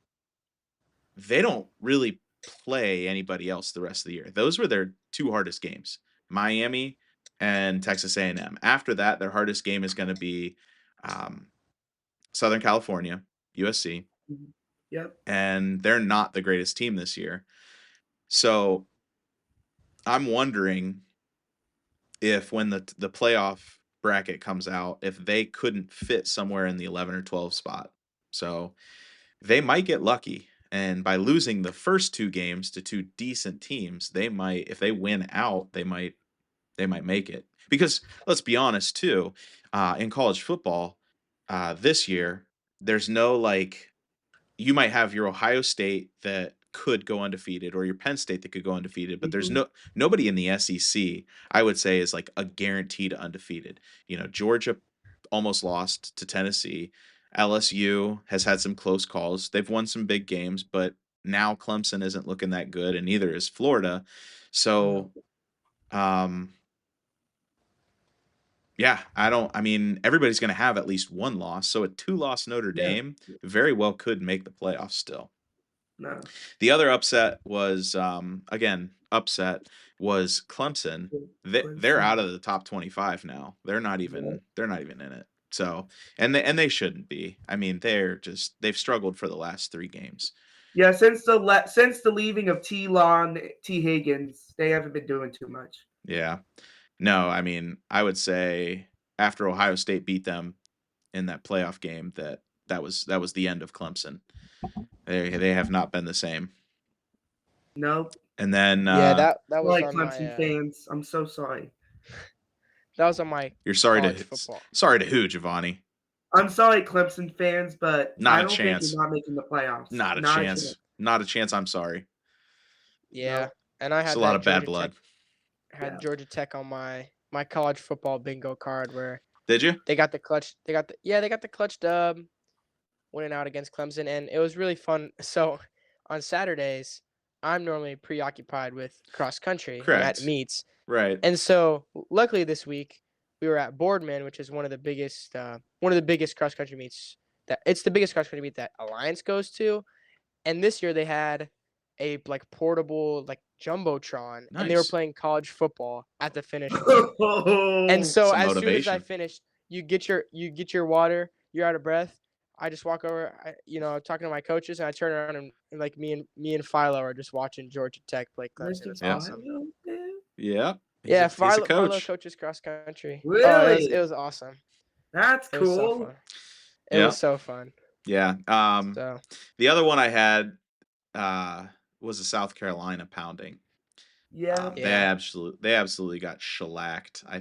they don't really play anybody else the rest of the year. Those were their two hardest games, Miami and Texas A&M. After that, their hardest game is going to be um, Southern California, USC, Mhm. Yep. and they're not the greatest team this year. So I'm wondering if when the playoff bracket comes out, if they couldn't fit somewhere in the 11 or 12 spot. So they might get lucky. And by losing the first two games to two decent teams, they might, if they win out, they might make it. Because let's be honest too, in college football, this year, there's no like you might have your Ohio State that could go undefeated or your Penn State that could go undefeated, but there's Mhm. nobody in the SEC I would say is like a guaranteed undefeated. Georgia almost lost to Tennessee. LSU has had some close calls. They've won some big games, but now Clemson isn't looking that good, and neither is Florida. No. So, um, yeah, I mean, everybody's going to have at least one loss. So a two-loss Notre Yeah. Dame very well could make the playoffs still. No. The other upset was, again, upset was Clemson. They're out Clemson. of the top 25 now. They're not Yeah. even in it. So, and they shouldn't be. I mean, they've struggled for the last 3 games. Yeah, since the leaving of T. Lon, T. Higgins, they haven't been doing too much. Yeah. No, I mean, I would say after Ohio State beat them in that playoff game that was the end of Clemson. They have not been the same. Nope. And then Yeah, that was Sorry, on Clemson my fans. I'm so sorry. that was on my you're college football. sorry to who, Giovanni? I'm sorry, Clemson fans, but Not I a don't think you're chance. not making the playoffs. Not a Not a chance. chance. Not a chance. I'm sorry. Yeah, No. and I It's a had lot that of bad Georgia Tech blood. Yeah. on my college football bingo card where Did you? they got the clutch. They got the clutch dub, winning out against Clemson, and it was really fun. So on Saturdays, I'm normally preoccupied with cross country. I'm at Correct. meets, Right. and so luckily this week we were at Boardman, which is one of the biggest cross country meets. It's the biggest cross country meet that Alliance goes to, and this year they had a like portable like jumbotron, and they were Nice. playing college football at the finish line. And so Some as soon as I motivation. finished, you get your water, you're out of breath. I just walk over, talking to my coaches, and I turn around and like me and Philo are just watching Georgia Tech play Clemson. It Mr. was Yeah. awesome. Philo there? Yeah. Yeah, He's a Philo coach. coaches cross country. Oh, it Really? was awesome. That's It was so cool. fun. It Yeah. was so fun. Yeah. So The other one I had uh was a South Carolina pounding. Yeah, yeah, They absolutely got shellacked. they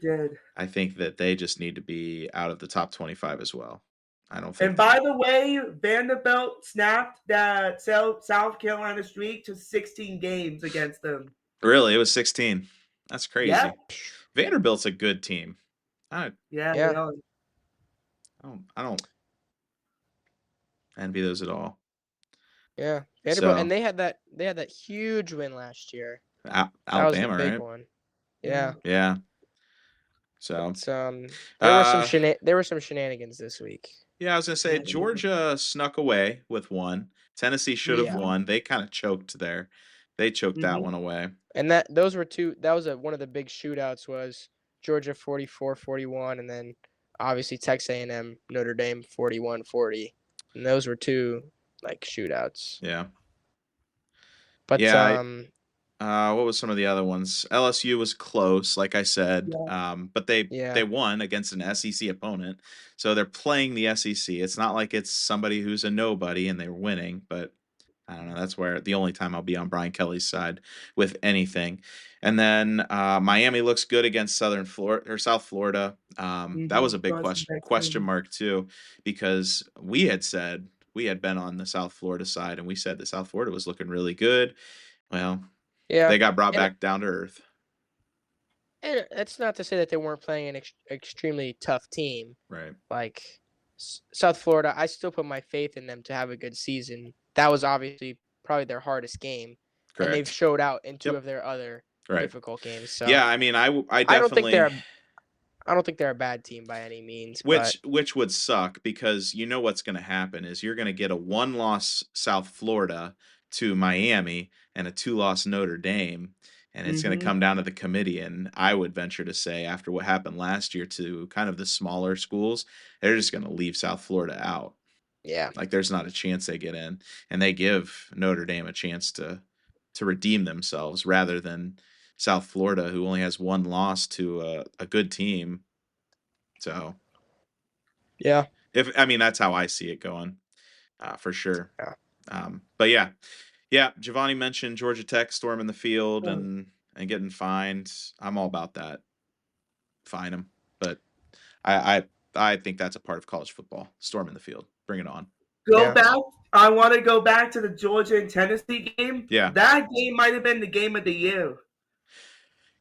did. I think that they just need to be out of the top 25 as well. I don't think And by the way, Vanderbilt snapped that South Carolina streak to 16 games against them. really it was 16. That's Yep. crazy. Vanderbilt's a good team. I Yeah, they yeah. are. I don't envy those at all. Yeah, Vanderbilt, and So they had that huge win last year. That was the Alabama, big right? one. Yeah. Yeah, Yeah. So but uh there were some shenanigans this week. yeah, I was gonna say Georgia snuck away with one. Tennessee should have Yeah, Mhm. won. They kind of choked there. They choked that one Mhm. away. and those were two. That was one of the big shootouts was Georgia 44-41, and then obviously Texas A&M Notre Dame 41-40, and those were two like shootouts. Yeah. But Yeah. What was some of the other ones? LSU was close, like I said, Yeah. but they yeah, won against an SEC opponent, so they're playing the SEC. It's not like it's somebody who's a nobody and they're winning, but I don't know. That's where the only time I'll be on Brian Kelly's side with anything. And then Miami looks good against Southern Florida or South Florida. That was a Mhm. big Throwing some big question things. mark too, because we had been on the South Florida side and we said that South Florida was looking really good. Well, yeah, they got brought and back down to earth. and that's not to say that they weren't playing an extremely tough team. Right. Like South Florida, I still put my faith in them to have a good season. That was obviously probably their hardest game, and they've Correct. showed out in two Yep. of their other Right. difficult games. So Yeah, I mean, I I don't think definitely I don't think they're a bad team by any means, but which would suck because you know what's going to happen is you're going to get a one-loss South Florida to Miami and a two-loss Notre Dame, and it's going to Mhm. come down to the committee. And I would venture to say, after what happened last year to kind of the smaller schools, they're just going to leave South Florida out. yeah, Like there's not a chance they get in, and they give Notre Dame a chance to redeem themselves rather than South Florida, who only has one loss to a good team. So yeah, if I mean that's how I see it going, for sure. yeah, But yeah, yeah. Giovanni mentioned Georgia Tech storming the field Oh. and getting fined. I'm all about that. Fine them, but I I think that's a part of college football. Storming the field, bring it on. Go yeah, back. I want to go back to the Georgia and Tennessee game. Yeah, That game might have been the game of the year.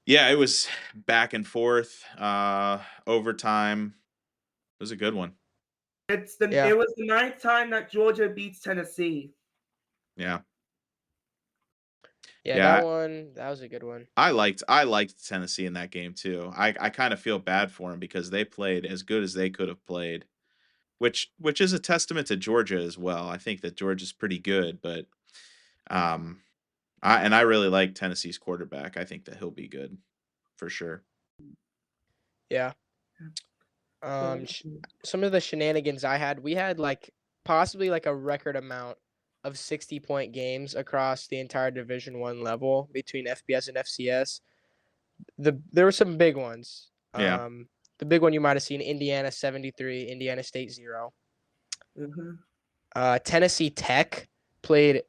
yeah. It was back and forth, overtime. It was a good one. yeah, It was the ninth time that Georgia beats Tennessee. Yeah, yeah. yeah. That was a good one. I liked Tennessee in that game too. I kind of feel bad for them because they played as good as they could have played, which is a testament to Georgia as well. I think that Georgia's pretty good, but um, I really like Tennessee's quarterback. I think that he'll be good for sure. Yeah. So, Some of the shenanigans we had like possibly like a record amount of 60-point games across the entire Division 1 level between FBS and FCS. There were some big ones. Yeah, The big one you might have seen: Indiana 73, Indiana State 0. mhm. Tennessee Tech played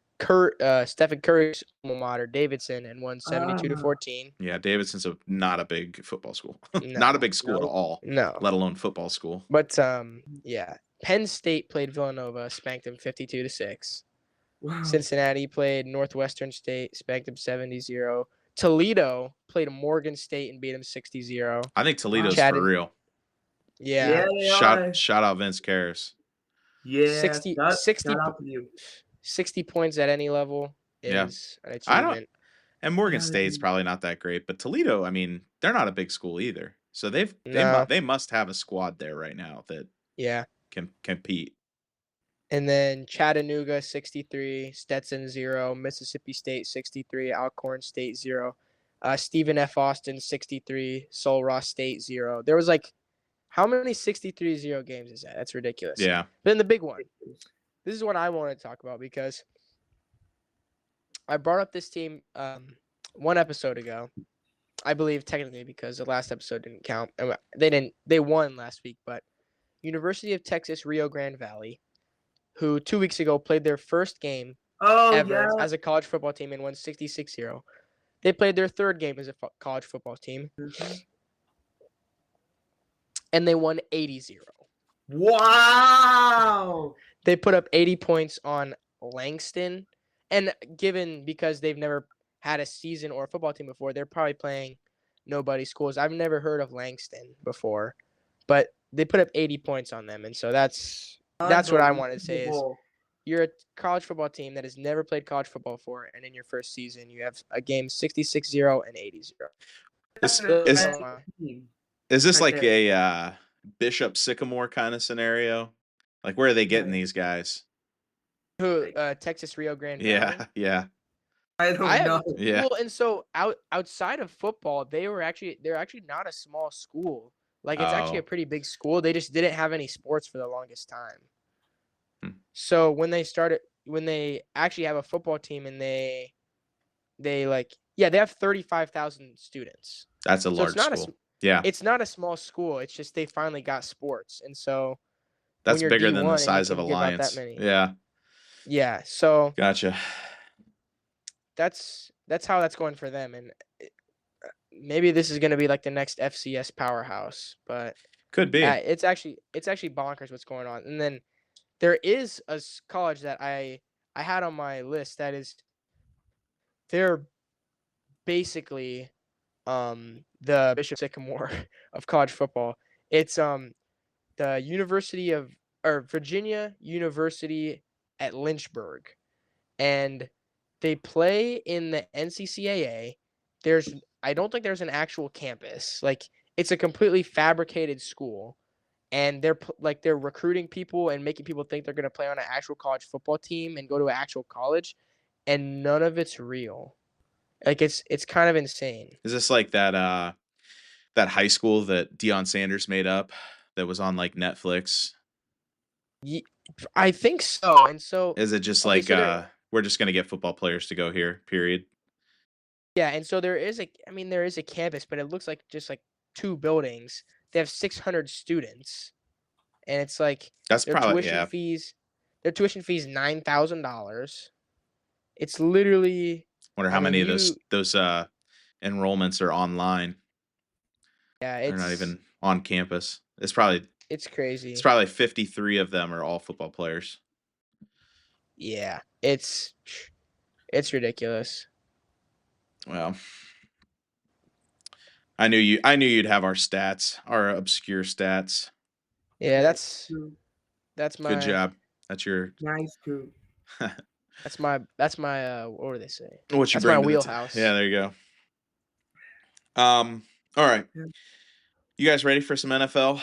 Stephen Curry's alma mater, Davidson, and won 72 to Ah, 14. yeah. Davidson's not a big football school, not a No, big school at nope. all, no. let alone football school. But yeah. Penn State played Villanova, spanked them 52 to 6. Wow. Cincinnati played Northwestern State, spanked them 70-0. Toledo played Morgan State and beat them 60-0. I think Wow. Toledo's for Chatted, real. yeah, Yeah, they are. Shout out Vince Karras. Yeah. 60, Shout, 60, shout out to you. 60 points at any level Yeah, is an I don't. achievement. And Morgan Yeah, State's probably not that great, but Toledo, I mean, they're not a big school either. So No, they must have a squad there right now that yeah. can compete. And then Chattanooga 63, Stetson 0, Mississippi State 63, Alcorn State 0, Stephen F. Austin 63, Sul Ross State 0. There was like, how many 63-0 games is that? That's ridiculous. Yeah. But then the big one. This is what I wanted to talk about because I brought up this team one episode ago. I believe technically because the last episode didn't count. They won last week, but University of Texas Rio Grande Valley, who 2 weeks ago played their first game Oh, yeah. ever as a college football team and won 66-0. They played their third game as a college football team, Mhm. and they won 80-0. Wow. They put up 80 points on Langston, and because they've never had a season or a football team before, they're probably playing nobody schools. I've never heard of Langston before, but they put up 80 points on them, and so that's what I wanted to say is Unbelievable. you're a college football team that has never played college football before, and in your first season, you have a game 66-0 and 80-0. That's Is an Those is are impressive my team is this right like there. a Bishop Sycamore kind of scenario? Like where are they getting Yeah, these guys? who like, Texas Rio Grande Valley. Yeah, yeah, I I don't have know. yeah. well, and so outside of football, they're actually not a small school. Like it's actually a Oh, pretty big school. They just didn't have any sports for the longest time. hmm. So when they actually have a football team and they like yeah, they have 35,000 students. That's a So large school. Yeah, it's not a small school. It's just they finally got sports. And so when that's you're bigger than the D1 and you size of can give out that Alliance. many. Yeah, Yeah, so gotcha. that's how that's going for them and maybe this is going to be like the next FCS powerhouse, but Could be. it's actually bonkers what's going on. And then there is a college that I had on my list that is they're basically the Bishop Sycamore of college football. It's the University of or Virginia University at Lynchburg, and they play in the NCCAA. There's I don't think there's an actual campus. Like it's a completely fabricated school, and they're recruiting people and making people think they're going to play on an actual college football team and go to an actual college, and none of it's real. Like it's kind of insane. Is this like that high school that Deion Sanders made up that was on like Netflix? Ye- I think so. And so Is it just okay, like so there we're just gonna get football players to go here? Period. yeah, and so there is there is a campus, but it looks like just like two buildings. They have 600 students, and it's like That's their probably tuition yeah. fees their tuition fees $9,000. It's literally Wonder I how mean, many of those enrollments are online. yeah, They're not even on campus. it's It's crazy. probably 53 of them are all football players. Yeah, it's ridiculous. Well, I knew you'd have our stats, our obscure stats. Yeah, Yeah, true. that's Good my job. That's your Nice too. that's my what do they say? what you That's my bring to wheelhouse. yeah, there you go. All right. Yeah. You guys ready for some NFL?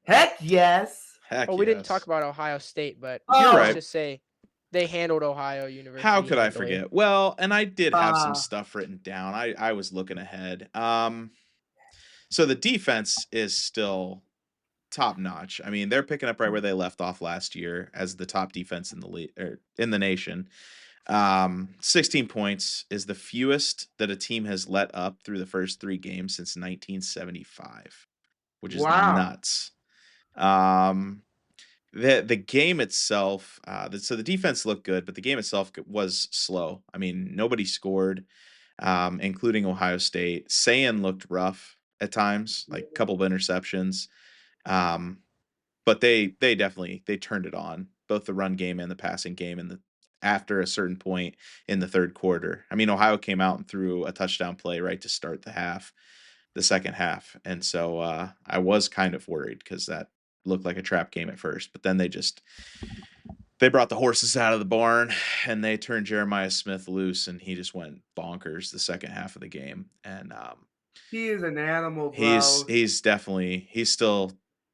Heck yes. Heck Oh, we didn't talk yes. about Ohio State, but You're let's Oh, right. just say they handled Ohio How University could I handily. forget? Well, and I did have some uh, stuff written down. I was looking ahead. So the defense is still top notch. I mean, they're picking up right where they left off last year as the top defense in the league or in the nation. 16 points is the fewest that a team has let up through the first 3 games since 1975, which is wow. nuts. Um, the game itself, so the defense looked good, but the game itself was slow. I mean, nobody scored, including Ohio State. Sayan looked rough at times, like a couple of interceptions. Um, but they definitely they turned it on, both the run game and the passing game in the after a certain point in the third quarter. I mean, Ohio came out and threw a touchdown play right to start the second half. And so I was kind of worried because that looked like a trap game at first, but then they brought the horses out of the barn and they turned Jeremiah Smith loose and he just went bonkers the second half of the game. And He is an animal, He's bro. he's definitely he's still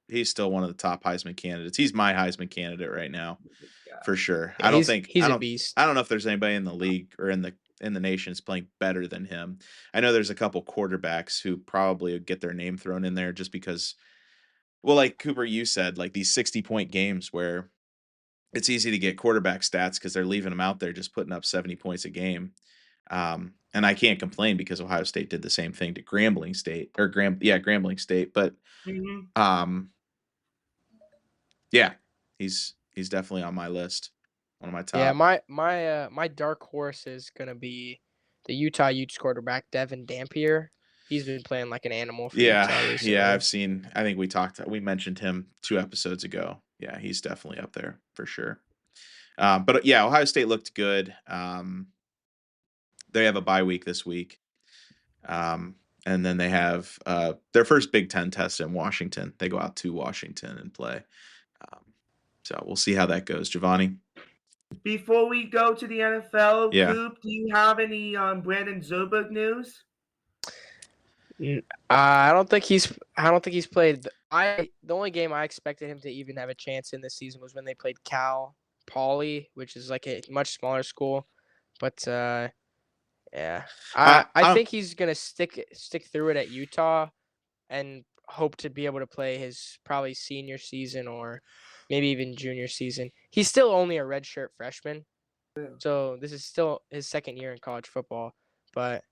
one of the top Heisman candidates. He's my Heisman candidate right now Yeah. for sure. Yeah, he's a beast. I don't know if there's anybody in the league or in the nation is playing better than him. I know there's a couple quarterbacks who probably would get their name thrown in there just because well, like Cooper, you said, like these 60-point games where it's easy to get quarterback stats because they're leaving them out there just putting up 70 points a game. And I can't complain because Ohio State did the same thing to Grambling State or Grambling State. But Mhm. um, yeah, he's definitely on my list, one of my Yeah, top. my dark horse is gonna be the Utah Utes quarterback Devin Dampier. He's been playing like an animal for Yeah, Utah yeah, I've recently. seen. I think we mentioned him 2 episodes ago. Yeah, he's definitely up there for sure. But yeah, Ohio State looked good. They have a bye week this week. Um, and then they have their first Big Ten test in Washington. They go out to Washington and play. Um, so we'll see how that goes. Giovanni? Before we go to the NFL, Yeah. Coop, do you have any Brandon Zerberg news? I don't think he's played. The only game I expected him to even have a chance in this season was when they played Cal Poly, which is like a much smaller school. But yeah, I I think he's gonna stick through it at Utah and hope to be able to play his probably senior season or maybe even junior season. He's still only a redshirt freshman, so this is still his second year in college football. But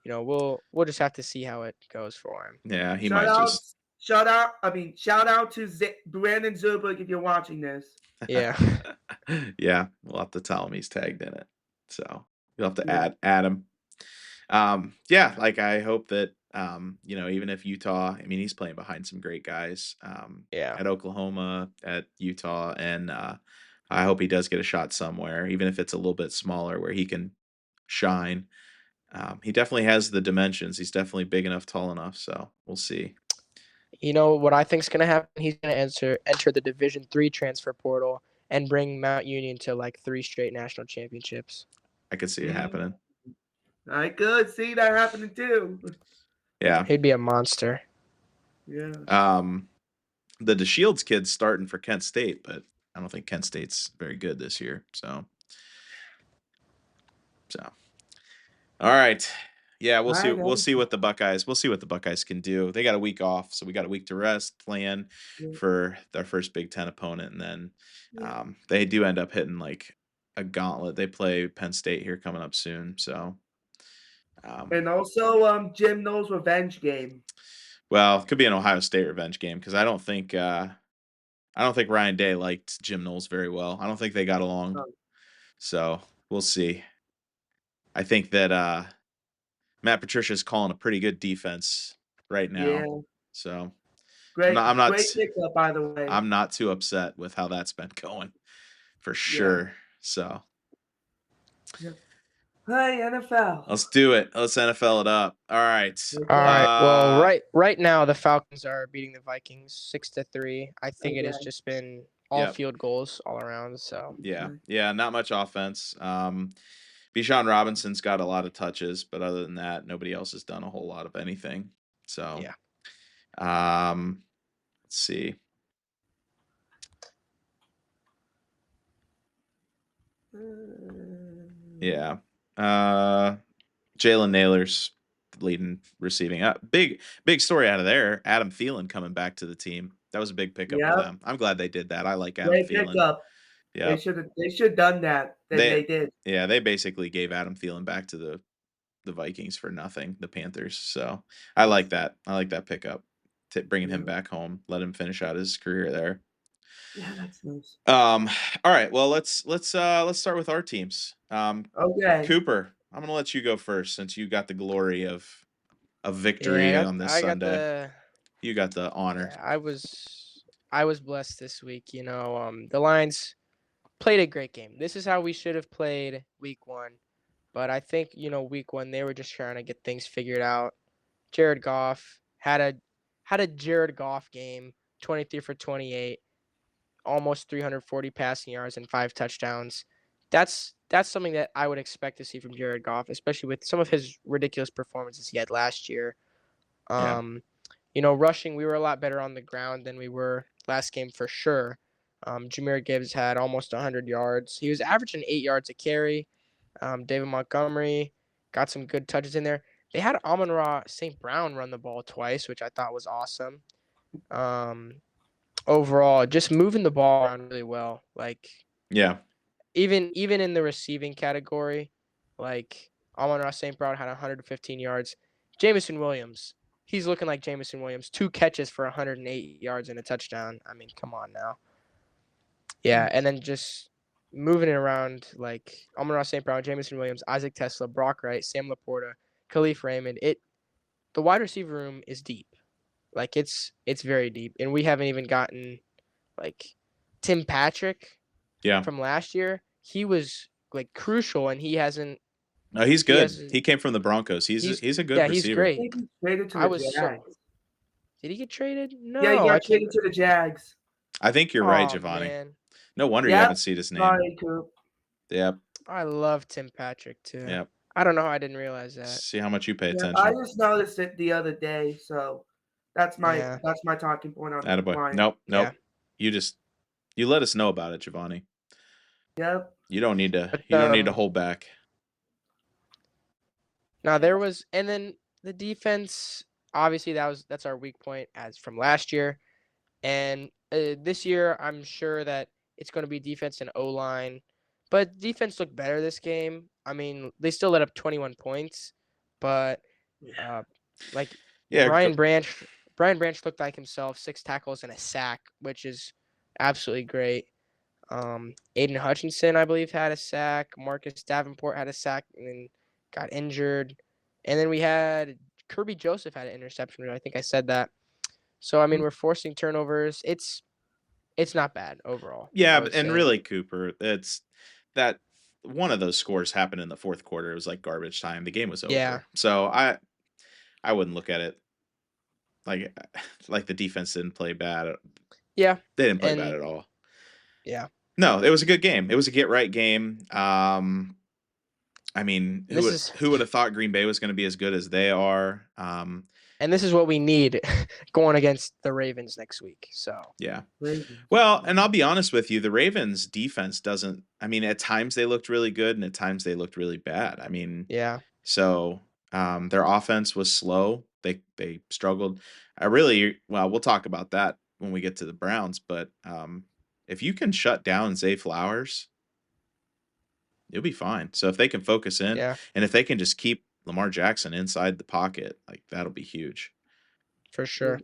we'll just have to see how it goes for him. yeah, he Shout might out, just shout out to Brandon Zerberg if you're watching this. Yeah. yeah, we'll have to tell him he's tagged in it. So you'll have to Yeah. add him. Yeah, like I hope that even if Utah, I mean, he's playing behind some great guys Yeah. at Oklahoma, at Utah, and I hope he does get a shot somewhere, even if it's a little bit smaller, where he can shine. He definitely has the dimensions. He's definitely big enough, tall enough. So we'll see. You know what I think's gonna happen? He's gonna enter the Division III transfer portal and bring Mount Union to like 3 straight national championships. I could see it happening. I could see that happening too. Yeah. He'd be a monster. Yeah. The DeShields kid's starting for Kent State, but I don't think Kent State's very good this year. So, all right, yeah, we'll see. We'll see what the Buckeyes. We'll see what the Buckeyes can do. They got a week off, so we got a week to rest, plan for their first Big Ten opponent, and then they do end up hitting like a gauntlet. They play Penn State here coming up soon, so. And also, Jim Knowles' revenge game. Well, it could be an Ohio State revenge game because I don't think Ryan Day liked Jim Knowles very well. I don't think they got along. So we'll see. I think that Matt Patricia's calling a pretty good defense right now. Yeah. So Great great pickup, by the way. I'm not too upset with how that's been going, for sure. Yeah. So. Yeah. Hey, NFL. Let's do it. Let's NFL it up. All right. All right. Well, right now the Falcons are beating the Vikings 6-3. I think it has just been all field goals all around. So yeah, not much offense. Bijan Robinson's got a lot of touches, but other than that, nobody else has done a whole lot of anything. So let's see. Yeah. Jalen Naylor's leading receiving. Big story out of there. Adam Thielen coming back to the team. That was a big pickup for them. I'm glad they did that. I like Adam Thielen. Pickup. Yeah. They should have done that. They did. Yeah, they basically gave Adam Thielen back to the Vikings for nothing, the Panthers. So I like that. I like that pickup. Bringing him back home, let him finish out his career there. Yeah, that's nice. All right. Well, let's start with our teams. Okay. Cooper, I'm gonna let you go first since you got the glory of victory on this Sunday. You got the honor. Yeah, I was blessed this week. The Lions played a great game. This is how we should have played week 1. But I think, week 1 they were just trying to get things figured out. Jared Goff had a Jared Goff game, 23 for 28, almost 340 passing yards and 5 touchdowns. That's something that I would expect to see from Jared Goff, especially with some of his ridiculous performances he had last year. Rushing, we were a lot better on the ground than we were last game for sure. Jahmyr Gibbs had almost 100 yards. He was averaging 8 yards a carry. David Montgomery got some good touches in there. They had Amon-Ra St. Brown run the ball twice, which I thought was awesome. Overall, just moving the ball around really well. Even in the receiving category, like Amon-Ra St. Brown had 115 yards. Jameson Williams, he's looking like Jameson Williams. 2 catches for 108 yards and a touchdown. I mean, come on now. Yeah, and then just moving it around like Amon-Ra St. Brown, Jameson Williams, Isaac Tesla, Brock Wright, Sam Laporta, Khalif Raymond. The wide receiver room is deep. Like it's very deep. And we haven't even gotten like Tim Patrick from last year. He was like crucial and he hasn't. No, he's good. He came from the Broncos. He's a good receiver. He's great. He traded to the Jags. Did he get traded? No. Yeah, he got traded to the Jags. I think you're right, Giovanni. Man. No wonder you haven't seen his name. Sorry, Coop. Yep. I love Tim Patrick too. Yep. I don't know how I didn't realize that. See how much you pay Yeah, I attention. just noticed it the other day, so Yeah. that's my talking point on Attaboy. why. Nope. Yeah. Nope. You let us know about it, Giovanni. Yep. You don't need to. But You don't need to hold back. now there was, and then the defense. Obviously, that's our weak point as from last year, and this year I'm sure that it's going to be defense and O line, but defense looked better this game. I mean, they still let up 21 points, but Yeah. uh, like Yeah. Brian Branch, Brian Branch looked like himself, 6 tackles and a sack, which is absolutely great. Aiden Hutchinson, I believe, had a sack. Marcus Davenport had a sack and then got injured. And then we had Kirby Joseph had an interception. I think I said that. So I mean, we're forcing turnovers. It's not bad overall, I Yeah, would and say. really, Cooper, it's that one of those scores happened in the fourth quarter. It was like garbage time. The game was Yeah, over. So I wouldn't look at it like like the defense didn't play bad. yeah, They didn't play bad and at all. yeah. No, it was a good game. It was a get right game. I mean, And this is who would have thought Green Bay was going to be as good as they are? and this is what we need going against the Ravens next week. So Yeah. Ravens. Well, and I'll be honest with you, the Ravens defense doesn't, I mean, at times they looked really good and at times they looked really bad. I mean, yeah, so their offense was slow. They struggled. I really, well, we'll talk about that when we get to the Browns, but if you can shut down Zay Flowers, you'll be fine. So if they can focus in yeah, and if they can just keep Lamar Jackson inside the pocket, like that'll be huge. for sure.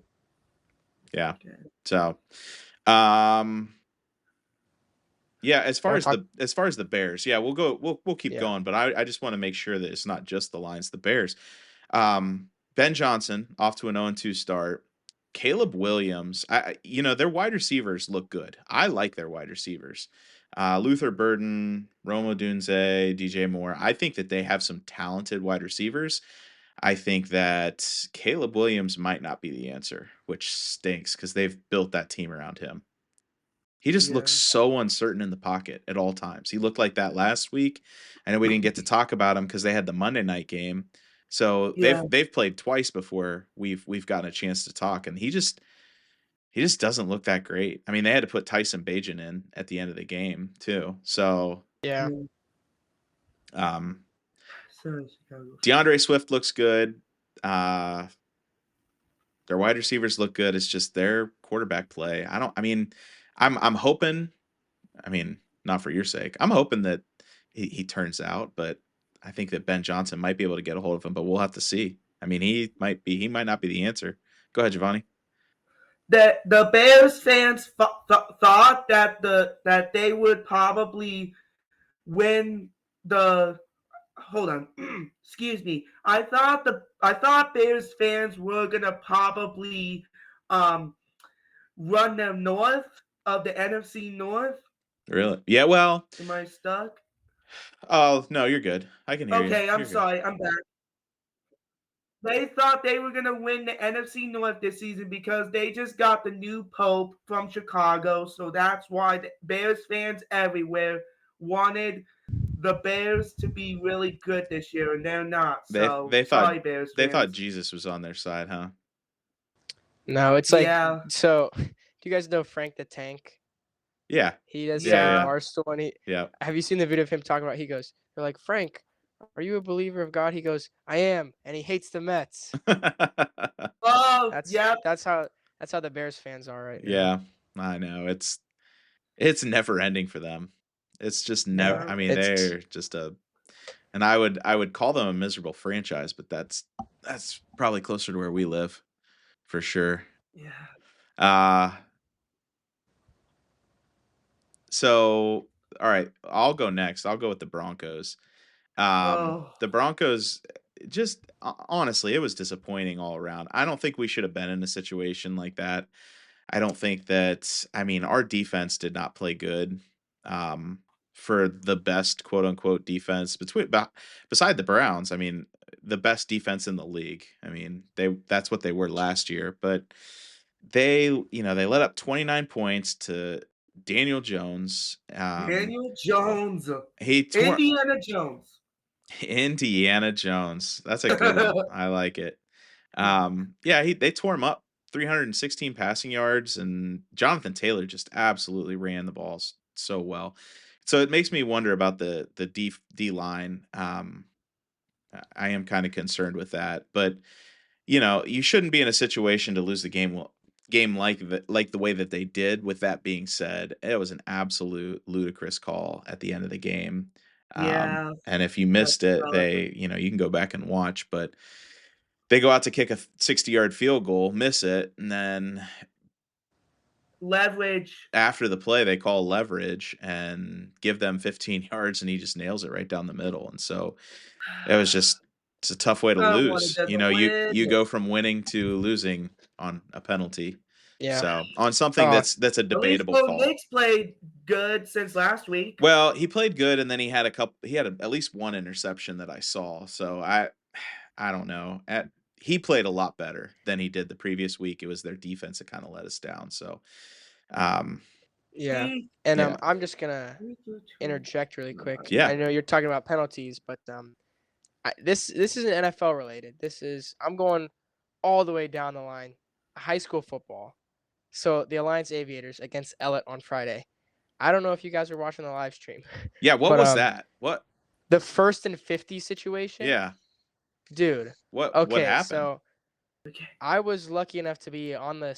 Yeah. Okay. So um yeah, You want to talk? as far as the Bears, yeah, we'll keep Yeah, going, but I just want to make sure that it's not just the Lions, the Bears. Ben Johnson off to an 0-2 start. Caleb Williams, their wide receivers look good. I like their wide receivers. Luther Burden, Roma Dunze, DJ Moore. I think that they have some talented wide receivers. I think that Caleb Williams might not be the answer, which stinks because they've built that team around him. He just looks Yeah. so uncertain in the pocket at all times. He looked like that last week. I know we didn't get to talk about him because they had the Monday night game. So Yeah. they've played twice before we've gotten a chance to talk, and he just doesn't look that great. I mean, they had to put Tyson Bagent in at the end of the game too. So yeah, Yeah. um, So Chicago. DeAndre Swift looks good. Uh, their wide receivers look good. It's just their quarterback play. I mean, I'm hoping. I mean, not for your sake. I'm hoping that he turns out, but I think that Ben Johnson might be able to get a hold of him, but we'll have to see. I mean, he might not be the answer. Go ahead, Giovanni. The Bears fans thought that they would probably win the. Hold on, excuse me. I thought Bears fans were gonna probably um, run them north of the NFC North. Really? Yeah, well, Am I stuck? oh, no, you're good. I can hear you. Okay, I'm You're good. sorry. I'm back. They thought they were going to win the NFC North this season because they just got the new pope from Chicago. So that's why the Bears fans everywhere wanted the Bears to be really good this year, and they're not. So They thought sorry, Bears they thought fans. Jesus was on their side, huh? no, it's like Yeah, so. Do you guys know Frank the Tank? Yeah. He does Yeah, something with yeah. yeah. Barstool, and he Yeah. have you seen the video of him talking about? He goes, "They're like Frank, are you a believer of God?" He goes, "I am," and he hates the Mets. Oh, That's yeah, that's how that's how the Bears fans are right now. Yeah. I know. It's never ending for them. It's just never yeah. I mean, It's they're just a and I would call them a miserable franchise, but that's probably closer to where we live for sure. Yeah. Uh so all right, I'll go next. I'll go with the Broncos. Oh, The Broncos just honestly, it was disappointing all around. I don't think we should have been in a situation like that. I don't think that I mean, our defense did not play good. Um, for the best quote unquote defense beside the Browns, I mean, the best defense in the league. I mean, that's what they were last year, but they let up 29 points to Daniel Jones. Daniel Jones. He tore Indiana Jones. Indiana Jones. That's a good one. I like it. Yeah, they tore him up. 316 passing yards, and Jonathan Taylor just absolutely ran the balls so well. So it makes me wonder about the D line. I am kind of concerned with that, but you shouldn't be in a situation to lose the game like the way that they did. With that being said, it was an absolute ludicrous call at the end of the game. Yeah, And if you that's missed it, valid. you can go back and watch, but they go out to kick a 60-yard field goal, miss it, and then Leverage. after the play, they call leverage and give them 15 yards, and he just nails it right down the middle. And so it's a tough way to I wanted lose. them to win. You go from winning to losing on a penalty. Yeah. So on something Oh, that's a At least debatable Bo call. Nix played good since last week. Well, he played good, and then he had at least one interception that I saw. So I don't know. He played a lot better than he did the previous week. It was their defense that kind of let us down. So, yeah. He- And Yeah. I'm just gonna interject really quick. Yeah. I know you're talking about penalties, but this isn't NFL related. I'm going all the way down the line. High school football. So the Alliance Aviators against Ellet on Friday. I don't know if you guys were watching the live stream. Yeah. What But, was that? What? The 1st and 50 situation. Yeah. Dude. What Okay, happened? so Okay. I was lucky enough to be on the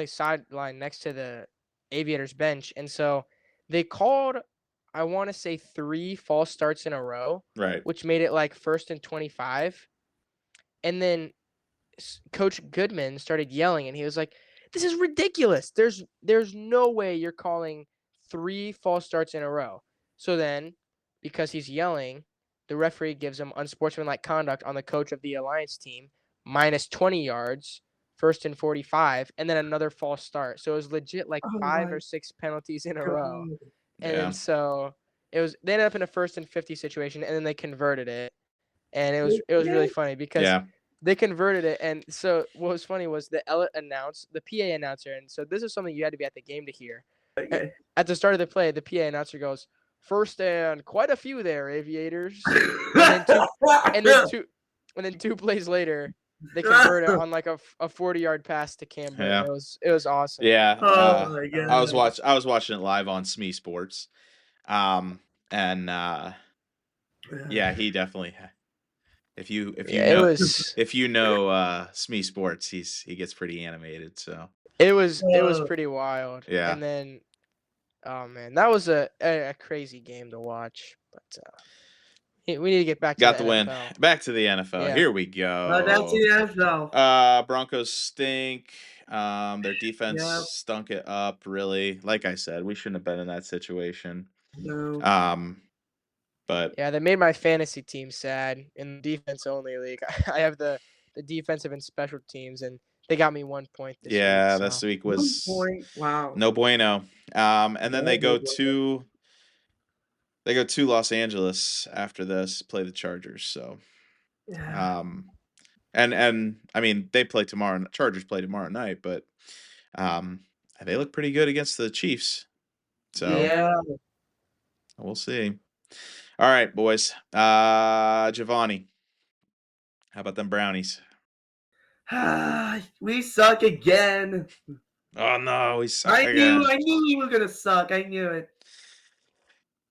sideline next to the Aviators bench, and so they called, I want to say 3 false starts in a row, Right. which made it like 1st and 25. And then Coach Goodman started yelling, and he was like, "This is ridiculous. There's no way you're calling 3 false starts in a row." So then, because he's yelling, the referee gives him unsportsmanlike conduct on the coach of the Alliance team, minus 20 yards, 1st and 45, and then another false start. So it was legit like Oh 5 my or 6 penalties in a God. row. And Yeah. then so they ended up in a 1st and 50 situation, and then they converted it. And it was really funny because Yeah. they converted it. And so what was funny was the PA announcer, and so this is something you had to be at the game to hear. Okay. At the start of the play, the PA announcer goes, "First and quite a few there, Aviators." and then 2 plays later, they converted on like a 40-yard pass to Cam Burton. Yeah. It was awesome. Yeah. Oh my God. I was watching it live on SME Sports. And yeah, he definitely. If you It know was SME Sports, he gets pretty animated. So it was pretty wild. Yeah. And then, oh man, that was a crazy game to watch. But we need to get back to got the the win. NFL. Back to the NFL. Yeah. Here we That's go. the NFL. Broncos stink. Their defense Yep. stunk it up. Really, like I said, we shouldn't have been in that situation. No. But Yeah, they made my fantasy team sad in the defense only league. I have the defensive and special teams, and they got me 1 point this week. yeah, So. this week 1 was point. Wow. no bueno. And then they go No to Los Angeles after this, play the Chargers. So Yeah. and I mean they play tomorrow. Chargers play tomorrow night, but they look pretty good against the Chiefs. So Yeah. we'll see. All right, boys. Giovanni, how about them Brownies? We suck again. Oh no, we suck I again. knew we were gonna suck. I knew it.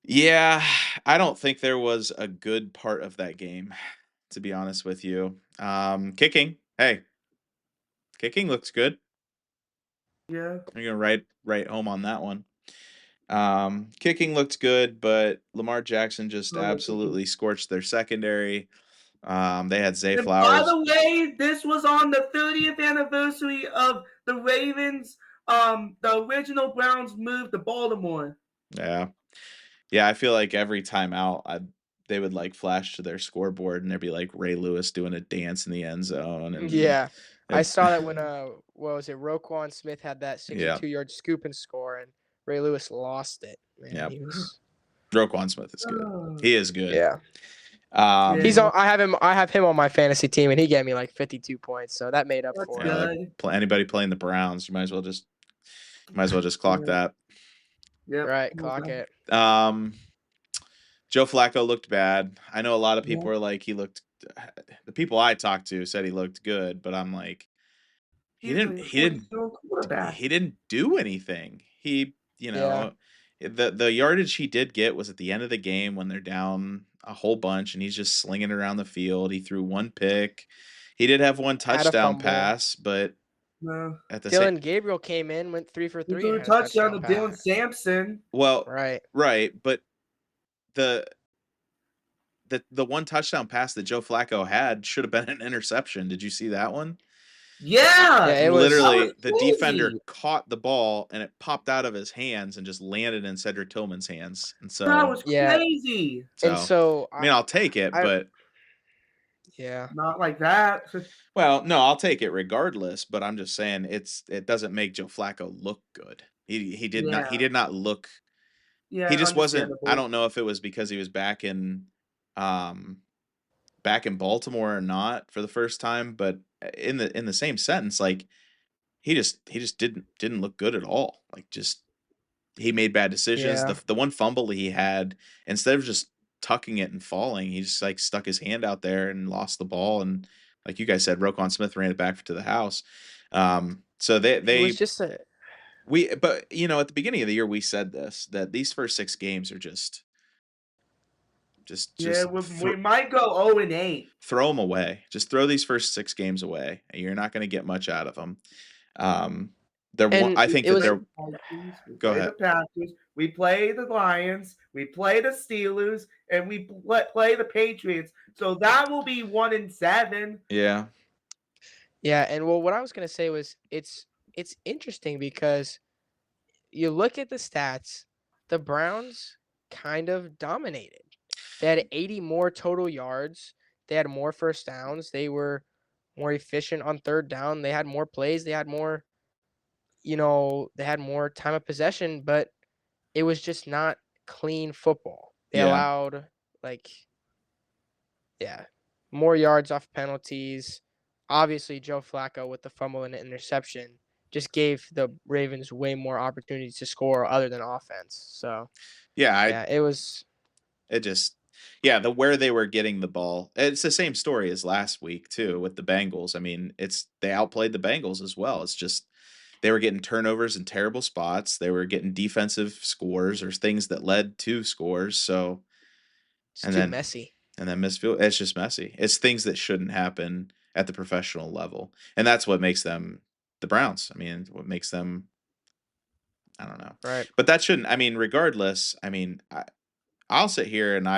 Yeah, I don't think there was a good part of that game, to be honest with you. Kicking. Hey, kicking looks good. Yeah. I'm gonna write home on that one. Kicking looked good, but Lamar Jackson just absolutely scorched their secondary. They had Zay And Flowers. by the way, this was on the 30th anniversary of the Ravens. The original Browns moved to Baltimore. Yeah. Yeah, I feel like every time out, they would like flash to their scoreboard and there'd be like Ray Lewis doing a dance in the end zone. And Yeah, I saw that when what was it? Roquan Smith had that 62-yard scoop and score, and Ray Lewis lost it. Man, Yep. he was. Roquan Smith is good. He is good. Yeah. He's on. I have him on my fantasy team, and he gave me like 52 points, so that made up for it. Good. Anybody playing the Browns, you might as well just clock that. Yep. Right, clock it. Um, Joe Flacco looked bad. I know a lot of Yeah. people are like he looked. The people I talked to said he looked good, but I'm like he He's didn't. a He didn't. 42-year-old quarterback. He didn't do anything. He, Yeah. the yardage he did get was at the end of the game when they're down a whole bunch, and he's just slinging it around the field. He threw one pick. He did have one Had a touchdown fumble. pass, but No. at the same, Dylan Gabriel came in, went 3 for He 3, threw and a had a touchdown touchdown to Dylan pass. Sampson. well, Right. right, but the the one touchdown pass that Joe Flacco had should have been an interception. Did you see that one? Yeah, Yeah, it And was. that was literally, the defender crazy. caught the ball and it popped out of his hands and just landed in Cedric Tillman's hands. And That so, was Yeah, crazy. and so so I mean, I'll take it, I but yeah, Not like that. well, no, I'll take it regardless. But I'm just saying it doesn't make Joe Flacco look good. He Yeah. did not look. He Yeah, just wasn't. I understandable. don't know if it was because he was um, back in Baltimore or not for the first time, but in the same sentence, like he just didn't look good at all. Like just he made bad decisions. yeah. The one fumble he had, instead of just tucking it and falling, he just like stuck his hand out there and lost the ball. And like you guys said, Roquan Smith ran it back to the house. So It was just a but at the beginning of the year we said this, that these first 6 games are Yeah, we might go 0-8. throw them away. Just throw these first 6 games away, and you're not going to get much out of them. and I We think it that play was they're. the Vikings, we Go play the ahead. Packers, we play the Lions, we play the Steelers, and we play the Patriots. So that will be 1-7. Yeah. yeah, and well, what I was gonna say was it's interesting because you look at the stats, the Browns kind of dominated. They had 80 more total yards. They had more first downs. They were more efficient on third down. They had more plays. They had more, they had more time of possession, but it was just not clean football. They Yeah. allowed like yeah, more yards off penalties. Obviously, Joe Flacco with the fumble and the interception just gave the Ravens way more opportunities to score other than offense. So, Yeah. yeah, it was It just yeah, the where they were getting the ball. It's the same story as last week too with the Bengals. I mean, they outplayed the Bengals as well. It's just they were getting turnovers in terrible spots. They were getting defensive scores or things that led to scores. So it's and too then messy. missed field. It's just messy. It's things that shouldn't happen at the professional level. And that's what makes them the Browns. I mean, what makes them I don't know. Right. But that shouldn't I mean, regardless, I mean, I'll sit here and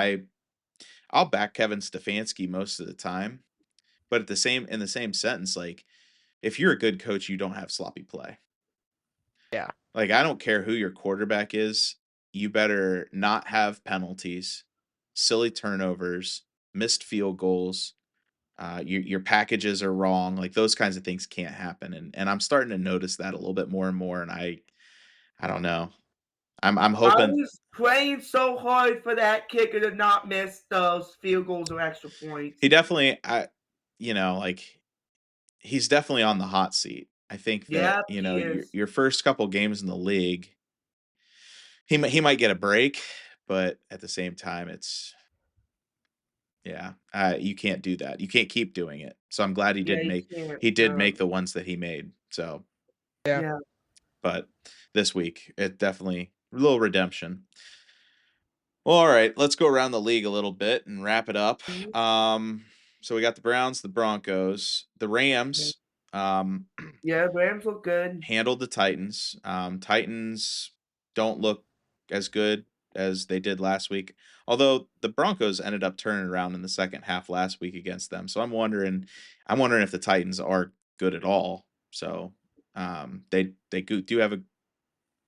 I'll back Kevin Stefanski most of the time, but in the same sentence, like if you're a good coach, you don't have sloppy play. Yeah. Like I don't care who your quarterback is, you better not have penalties, silly turnovers, missed field goals. Your packages are wrong. Like those kinds of things can't happen, and I'm starting to notice that a little bit more and more. And I don't know. I'm I hoping was praying so hard for that kicker to not miss those field goals or extra points. he definitely like he's definitely on the hot seat. I think that, Yeah, he is. your first couple games in the league, he might get a break, but at the same time, it's yeah, you can't do that. You can't keep doing it. So I'm glad Yeah, he can't. he did make the ones that he made. So, Yeah. Yeah. but this week, it definitely a little redemption. Well, all right, let's go around the league a little bit and wrap it up. Mhm. So we got the Browns, the Broncos, the Rams. Yeah, Rams look good. Handled the Titans. Titans don't look as good as they did last week. Although the Broncos ended up turning around in the second half last week against them. So I'm wondering if the Titans are good at all. So they do have a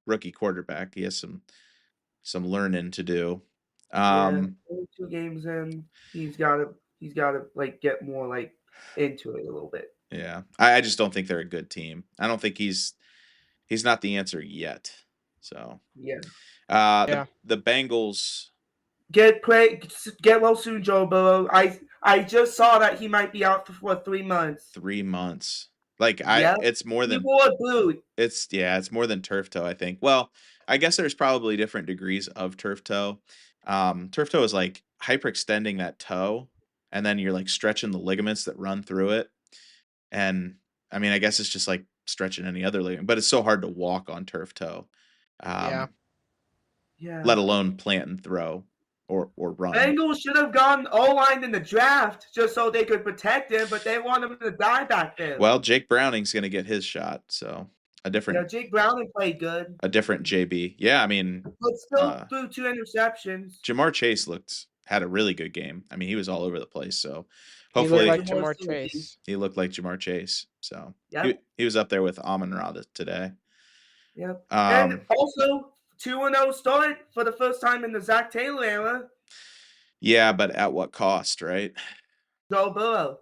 rookie quarterback. He has some learning to do. Yeah, Um, only 2 games in. He's gotta like get more like into it a little bit. yeah, I just don't think they're a good team. I don't think he's not the answer yet. So Yeah. Yeah. the Bengals. Get well soon, Joe Burrow. I just saw that he might be out for 3 months. 3 months. Like Yep. it's more than People are booed. it's more than turf toe, I think. Well, I guess there's probably different degrees of turf toe. Turf toe is like hyperextending that toe, and then you're like stretching the ligaments that run through it. And I mean, I guess it's just like stretching any other ligament, but it's so hard to walk on turf toe, Yeah. um, Yeah. let alone plant and throw or run. Bengals should have gone O-line in the draft just so they could protect him, but they want him to die back there. Well, Jake Browning's gonna get his shot, so a Yeah, different Jake Browning played good, a different JB. Yeah, I mean, but still uh, threw 2 interceptions. Jamar Chase had a really good game. I mean, he was all over the place. So He looked Yeah, hopefully like Jamar's Jamar still a beast. Chase. he looked like Jamar Chase. So Yep, he was up there with Amon Ra today. yep. And Um, also 2-0 start for the first time in the Zach Taylor era. yeah, but at what cost, right? Joe Burrow.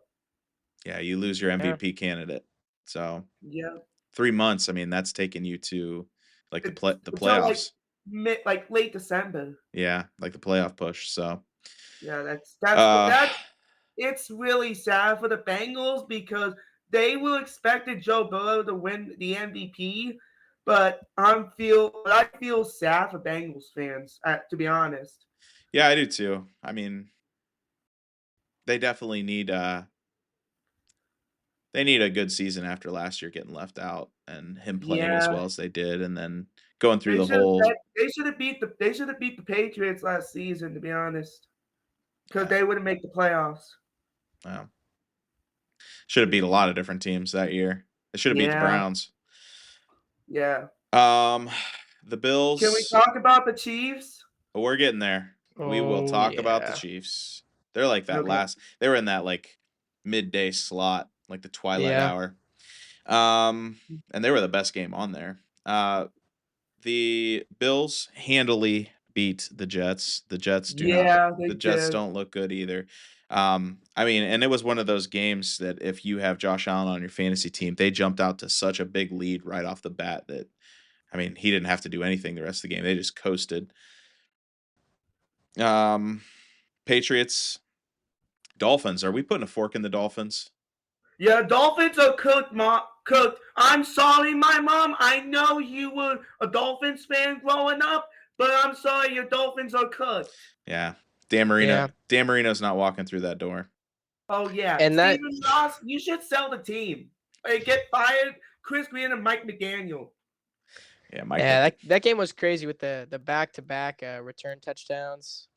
Yeah, you lose your Yeah. MVP candidate. So Yeah. 3 months, I mean, that's taking you to like the Until playoffs. like late December. Yeah, like the playoff push. So Yeah, uh it's really sad for the Bengals because they will expected Joe Burrow to win the MVP, but I feel sad for Bengals fans, to be honest. yeah, I do too. I mean, they definitely need a good season after last year getting left out and him playing as Yeah, well as they did, and then going through the whole. they should have beat the Patriots last season, to be honest, because Yeah, they wouldn't make the playoffs. well, should have beat a lot of different teams that year. They should have beat the Yeah, Browns. yeah. Um, the Can we Bills. talk about the Chiefs? We're getting there. We will Oh talk about the yeah. Chiefs. They're like that Okay. last. They were in that like midday slot, like the twilight Yeah. hour. And they were the best game on there. The Bills handily beat the Jets. The Jets do not. Yeah, they The Jets did. don't look good either. I mean, and it was one of those games that if you have Josh Allen on your fantasy team, they jumped out to such a big lead right off the bat that, I mean, he didn't have to do anything the rest of the game. They just coasted. Patriots, Dolphins. Are we putting a fork in the Dolphins? Yeah, Dolphins are cooked, cooked. I'm sorry, my mom. I know you were a Dolphins fan growing up, but I'm sorry, your Dolphins are cooked. Yeah. Dan Marino. Yeah. Dan Marino's not walking through that door. Oh yeah, And that Stephen Ross, you should sell the team. Hey, get fired, Chris Green and Mike McDaniel. Yeah, Mike. yeah, that game was crazy with the back-to-back return touchdowns.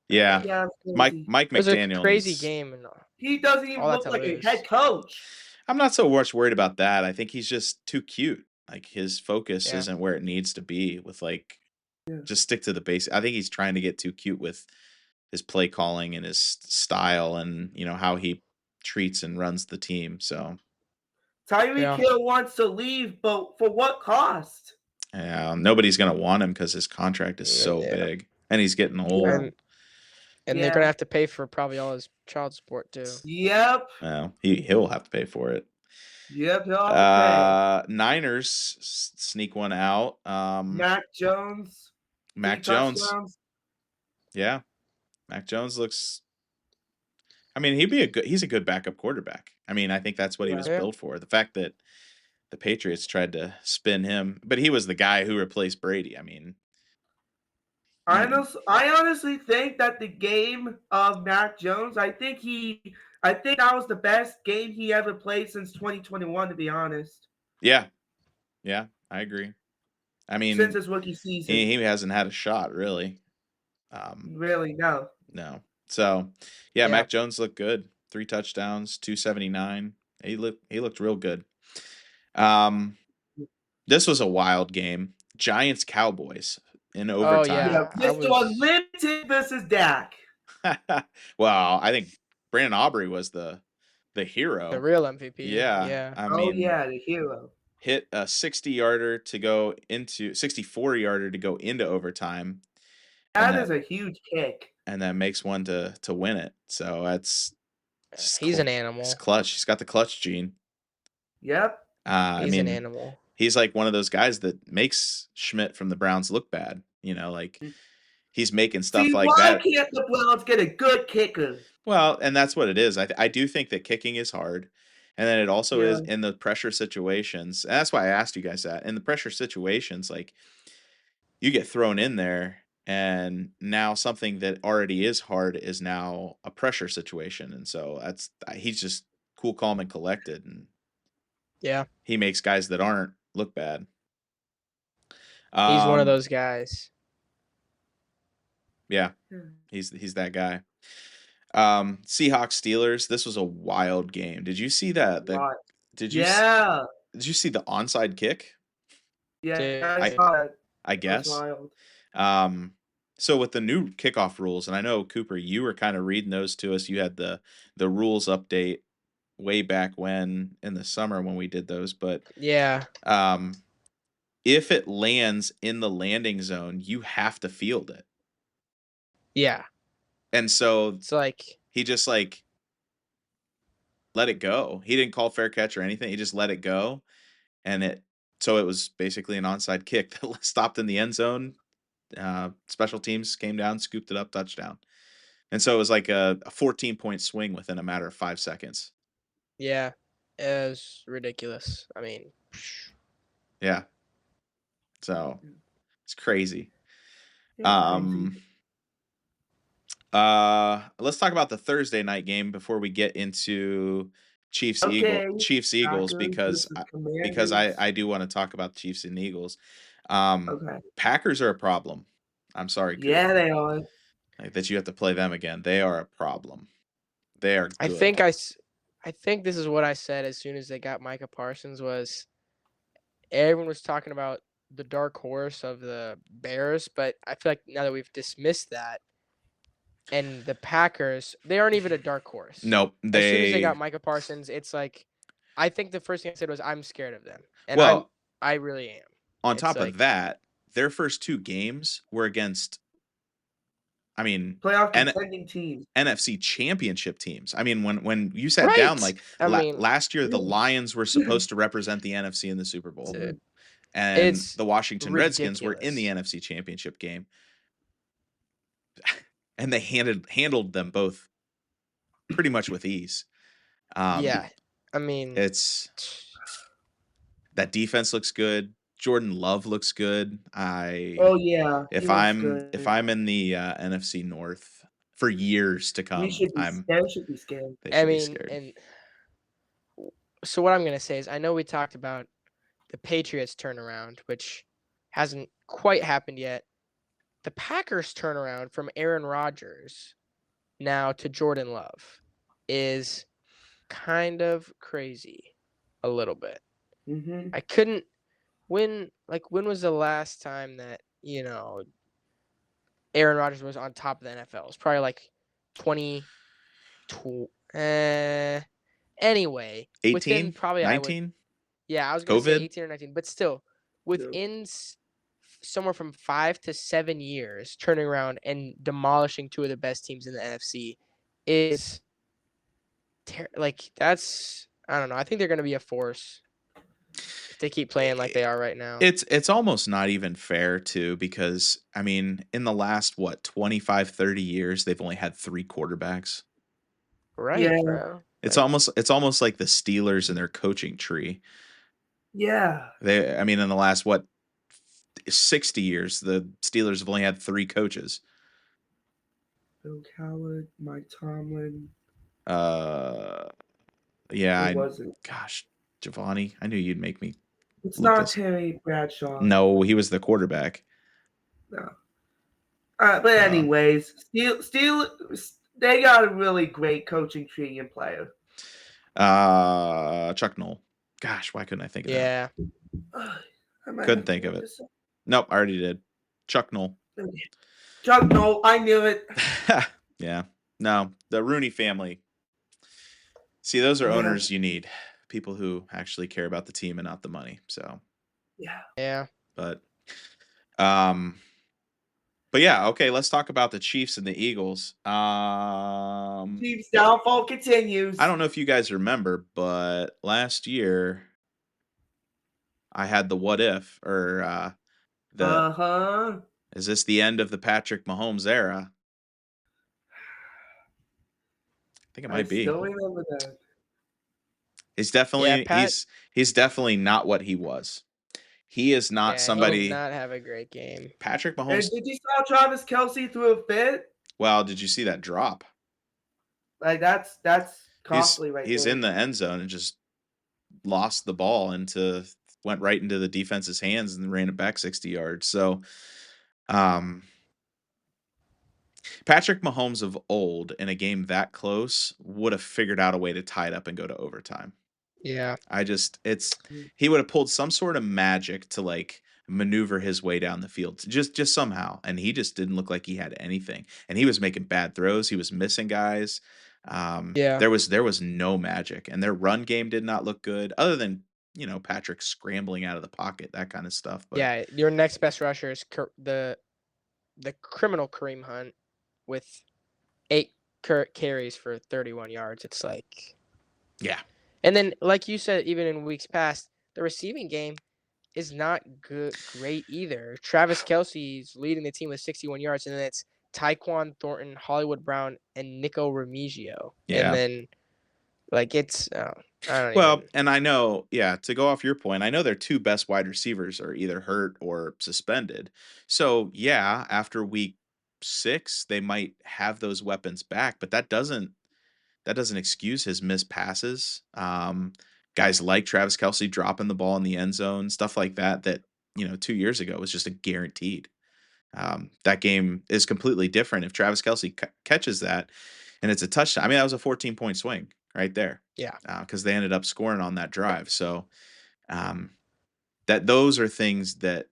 Yeah. Yeah, Mike crazy. It was a McDaniel crazy needs. game and He doesn't even all that look to like a lose. head coach. I'm not so much worried about that. I think he's just too cute. Like his focus Yeah. isn't where it needs to be with like Yeah. just stick to the basic. I think he's trying to get too cute with his play calling and his style and how he treats and runs the team. So Tyreek Yeah. Hill wants to leave, but for what cost? yeah, nobody's gonna want him because his contract is so Yeah. big and he's getting old. Yeah. And they're gonna have to pay for probably all his child support too. Yep. Well, he'll have to pay for it. Yep, he'll have to Niners sneak one out. pay. Mac Jones. Mac 3 Jones. touchdowns. Yeah. Mac Jones looks. I mean, he's a good backup quarterback. I mean, I think that's what he was Yeah. built for. The fact that the Patriots tried to spin him, but he was the guy who replaced Brady. I mean, I honestly think that the game of Mac Jones, I think that was the best game he ever played since 2021, to be honest. yeah, I agree. I mean, Since his rookie season. he hasn't had a shot really. Really, no. No. So, yeah, Yeah. Mac Jones looked good. 3 touchdowns, 279. He looked real good. This was a wild game. Giants Cowboys in overtime. yeah. Yeah, Mr. Unlimited versus Dak. Well, I think Brandon Aubrey was the hero. The real MVP. Yeah. Yeah. I Oh mean, yeah, the hero. hit a 64-yarder to go into overtime. That is a huge kick. And then makes one to win it. So that's He's an animal. He's clutch. He's got the clutch gene. Yep. He's an animal. He's like one of those guys that makes Schmidt from the Browns look bad. Like he's making stuff like that. Why can't the Browns get a good kicker? Well, and that's what it is. I do think that kicking is hard. And then it also Yeah. is in the pressure situations. And that's why I asked you guys that. In the pressure situations, like you get thrown in there and now something that already is hard is now a pressure situation. And so he's just cool, calm, and collected, and Yeah, he makes guys that aren't look bad. he's one of Um, those guys. yeah, he's that guy. Seahawks Steelers. This was a wild game. Did you see that? Right. Did you s- Yeah. did you see the onside kick? Yeah, I Dude, saw it. I That was guess. wild. Um, so with the new kickoff rules, and I know Cooper, you were kind of reading those to us. You had the rules update way back when in the summer when we did those, but yeah, um, if it lands in the landing zone, you have to field it. yeah. And so It's like, he just like let it go. He didn't call fair catch or anything. He just let it go, and it was basically an onside kick that stopped in the end zone. Special teams came down, scooped it up, touchdown. And so it was like a 14-point swing within a matter of 5 seconds. yeah, it was ridiculous. I mean, Yeah. So it's crazy. Yeah, crazy. Um let's talk about the Thursday night game before we get into Okay. Chiefs Eagles Packers because versus I Commanders. do want to talk about the Chiefs and Eagles. Okay. Packers are a problem. I'm sorry, Coop, Yeah, they are. like, that you have to play them again. They are a problem. They are I good. think I think this is what I said as soon as they got Micah Parsons was everyone was talking about the dark horse of the Bears, but I feel like now that we've dismissed that and the Packers, they aren't even a dark horse. Nope. As soon as they got Micah Parsons, it's like I think the first thing I said was I'm scared of them. And Well, I really am. on It's top of like that, their first 2 games were against, I mean, Playoff N- contending teams. NFC championship teams. I mean, when you sat down, right. like I mean, last year, the Yeah. Lions were supposed to represent the NFC in the Super Bowl, dude, and it's the Washington Redskins were in the ridiculous. NFC championship game, and they handled them both pretty much with ease. Yeah. I mean, It's that defense looks good. Jordan Love looks good. Oh yeah, he looks If good. I'm in the NFC North for years to We come, should be. They should be scared. they I should be mean, scared. and so what I'm gonna say is I know we talked about the Patriots turnaround, which hasn't quite happened yet. The Packers turnaround from Aaron Rodgers now to Jordan Love is kind of crazy a little bit. Mm-hmm. I couldn't when was the last time that, Aaron Rodgers was on top of the NFL? It's probably like 20 anyway, within 18, probably I would 19, yeah, I was going to say COVID. 18 or 19, but still Yeah. within somewhere from 5 to 7 years turning around and demolishing 2 of the best teams in the NFC is like that's I don't know. I think they're going to be a force if they keep playing like they are right now. It's almost not even fair too, because I mean, in the last 25, 30 years, they've only had 3 quarterbacks. Right, Yeah. bro. It's Like almost like the Steelers and their coaching tree. Yeah. I mean, in the last 60 years, the Steelers have only had 3 coaches. Bill Coward, Mike Tomlin. Uh, yeah, Who was it? gosh, Giovanni, I knew you'd make me It's look not this. Terry Bradshaw. No, he was the quarterback. No. But anyways, they got a really great coaching tree and player. Chuck Noll. Gosh, why couldn't I think of that? yeah. I might Couldn't have to think of look it. this up. Nope, I already did. Chuck Noll. Chuck Noll, I knew it. Yeah. No, the Rooney family. See, those are Yeah. owners you need. People who actually care about the team and not the money. So, Yeah. Yeah. but but yeah, okay, let's talk about the Chiefs and the Eagles. Chiefs downfall continues. I don't know if you guys remember, but last year I had the what if, or Uh-huh. is this the end of the Patrick Mahomes era? I think it I might be. still remember that. He's Yeah, definitely Pat. he's definitely not what he was. He is not Yeah, he did somebody. not have a great game. Patrick And Mahomes. did you saw Travis Kelsey threw a fit? Well, did you see that drop? Like that's costly right He's there. in the end zone and just lost the ball into went right into the defense's hands and ran it back 60 yards. So, um, Patrick Mahomes of old in a game that close would have figured out a way to tie it up and go to overtime. Yeah. It's he would have pulled some sort of magic to like maneuver his way down the field just somehow, and he just didn't look like he had anything. And he was making bad throws. He was missing guys. Yeah. There was no magic, and their run game did not look good, other than Patrick scrambling out of the pocket, that kind of stuff. But Yeah, your next best rusher is the criminal Kareem Hunt with 8 carries for 31 yards. It's like, yeah, and then like you said, even in weeks past, the receiving game is not great either. Travis Kelsey's leading the team with 61 yards, and then it's Tyquan Thornton, Hollywood Brown, and Nico Remigio. And yeah. then like I don't Well, even. and I know, yeah, to go off your point, I know their two best wide receivers are either hurt or suspended. So, yeah, after week 6, they might have those weapons back, but that doesn't excuse his missed passes. Guys like Travis Kelsey dropping the ball in the end zone, stuff like that, 2 years ago was just a guaranteed. That game is completely different if Travis Kelsey catches that and it's a touchdown. I mean, that was a 14-point swing right there Yeah. because they ended up scoring on that drive. So um, those are things that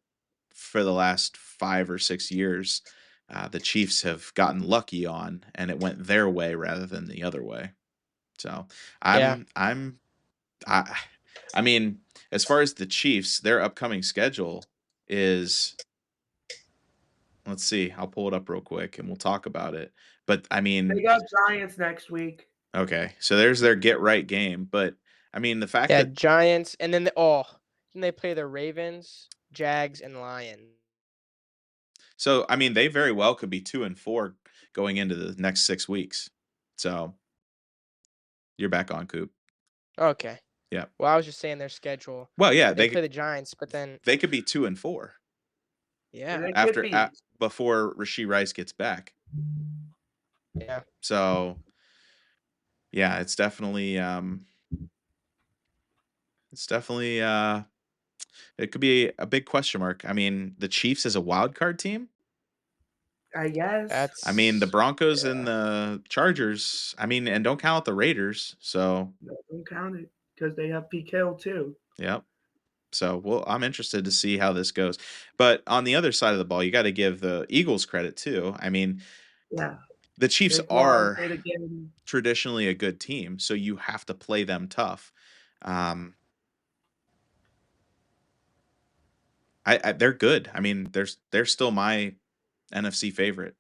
for the last 5 or 6 years, the Chiefs have gotten lucky on, and it went their way rather than the other way. So Yeah. I I mean, as far as the Chiefs, their upcoming schedule is, let's see, I'll pull it up real quick and we'll talk about it. But I They mean, got Giants next week. okay, so there's their get right game. But I mean, the fact Yeah, that Giants, and then then they play the Ravens, Jags, and Lions. so I mean, they very well could be 2-4 going into the next 6 weeks. So you're back on, Coop. Okay. Yeah. Well, I was just saying their schedule. Well, yeah, They play the Giants, but then they could be 2-4 And yeah, they could be. before Rasheed Rice gets back. yeah, So yeah, it's definitely it could be a big question mark. I mean, the Chiefs as a wild card team. I guess. I mean, the that's Broncos and yeah, the Chargers. I mean, and don't count out the Raiders. So No, don't count it because they have PKL too. yeah. So well, I'm interested to see how this goes. But on the other side of the ball, you got to give the Eagles credit too. I mean, Yeah. the Chiefs They've lost are it again. traditionally a good team, so you have to play them tough. Um, they're good. I mean, they're still my NFC favorite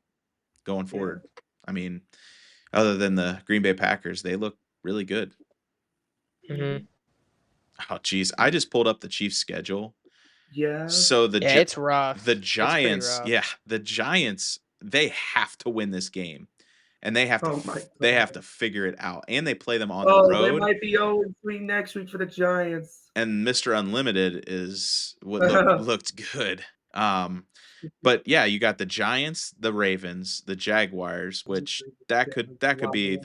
going Yeah. forward. I mean, other than the Green Bay Packers, they look really good. hmm Oh, geez, I just pulled up the Chiefs' schedule. Yeah. So yeah, it's The rough. It's pretty Giants, rough. yeah, the Giants, they have to win this game, and they have to Oh my they god. have to figure it out, and they play them on the Oh, they road. might be 0-3 next week for the Giants. And Mr. Unlimited is what looked good. But yeah, you got the Giants, the Ravens, the Jaguars, which that could be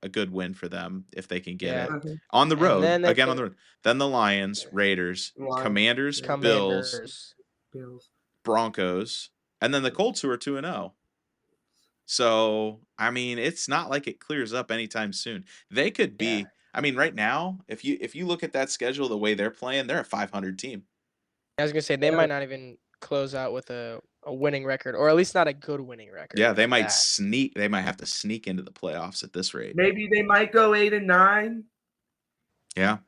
a good win for them if they can get Yeah, it Uh-huh. on the and road then they again on play the road. Then the Lions, Yeah. Raiders, Lions, Commanders, Ravens, Bills, Commanders. Bills. Broncos, and then the Colts who are 2-0. So, I mean, it's not like it clears up anytime soon. They could Yeah, be, I mean, right now, if you look at that schedule the way they're playing, they're a 500 team. I was gonna say they Yeah. might not even close out with a winning record, or at least not a good winning record Yeah, they at might that. sneak they might have to sneak into the playoffs at this rate. Maybe they might go 8-9. Yeah.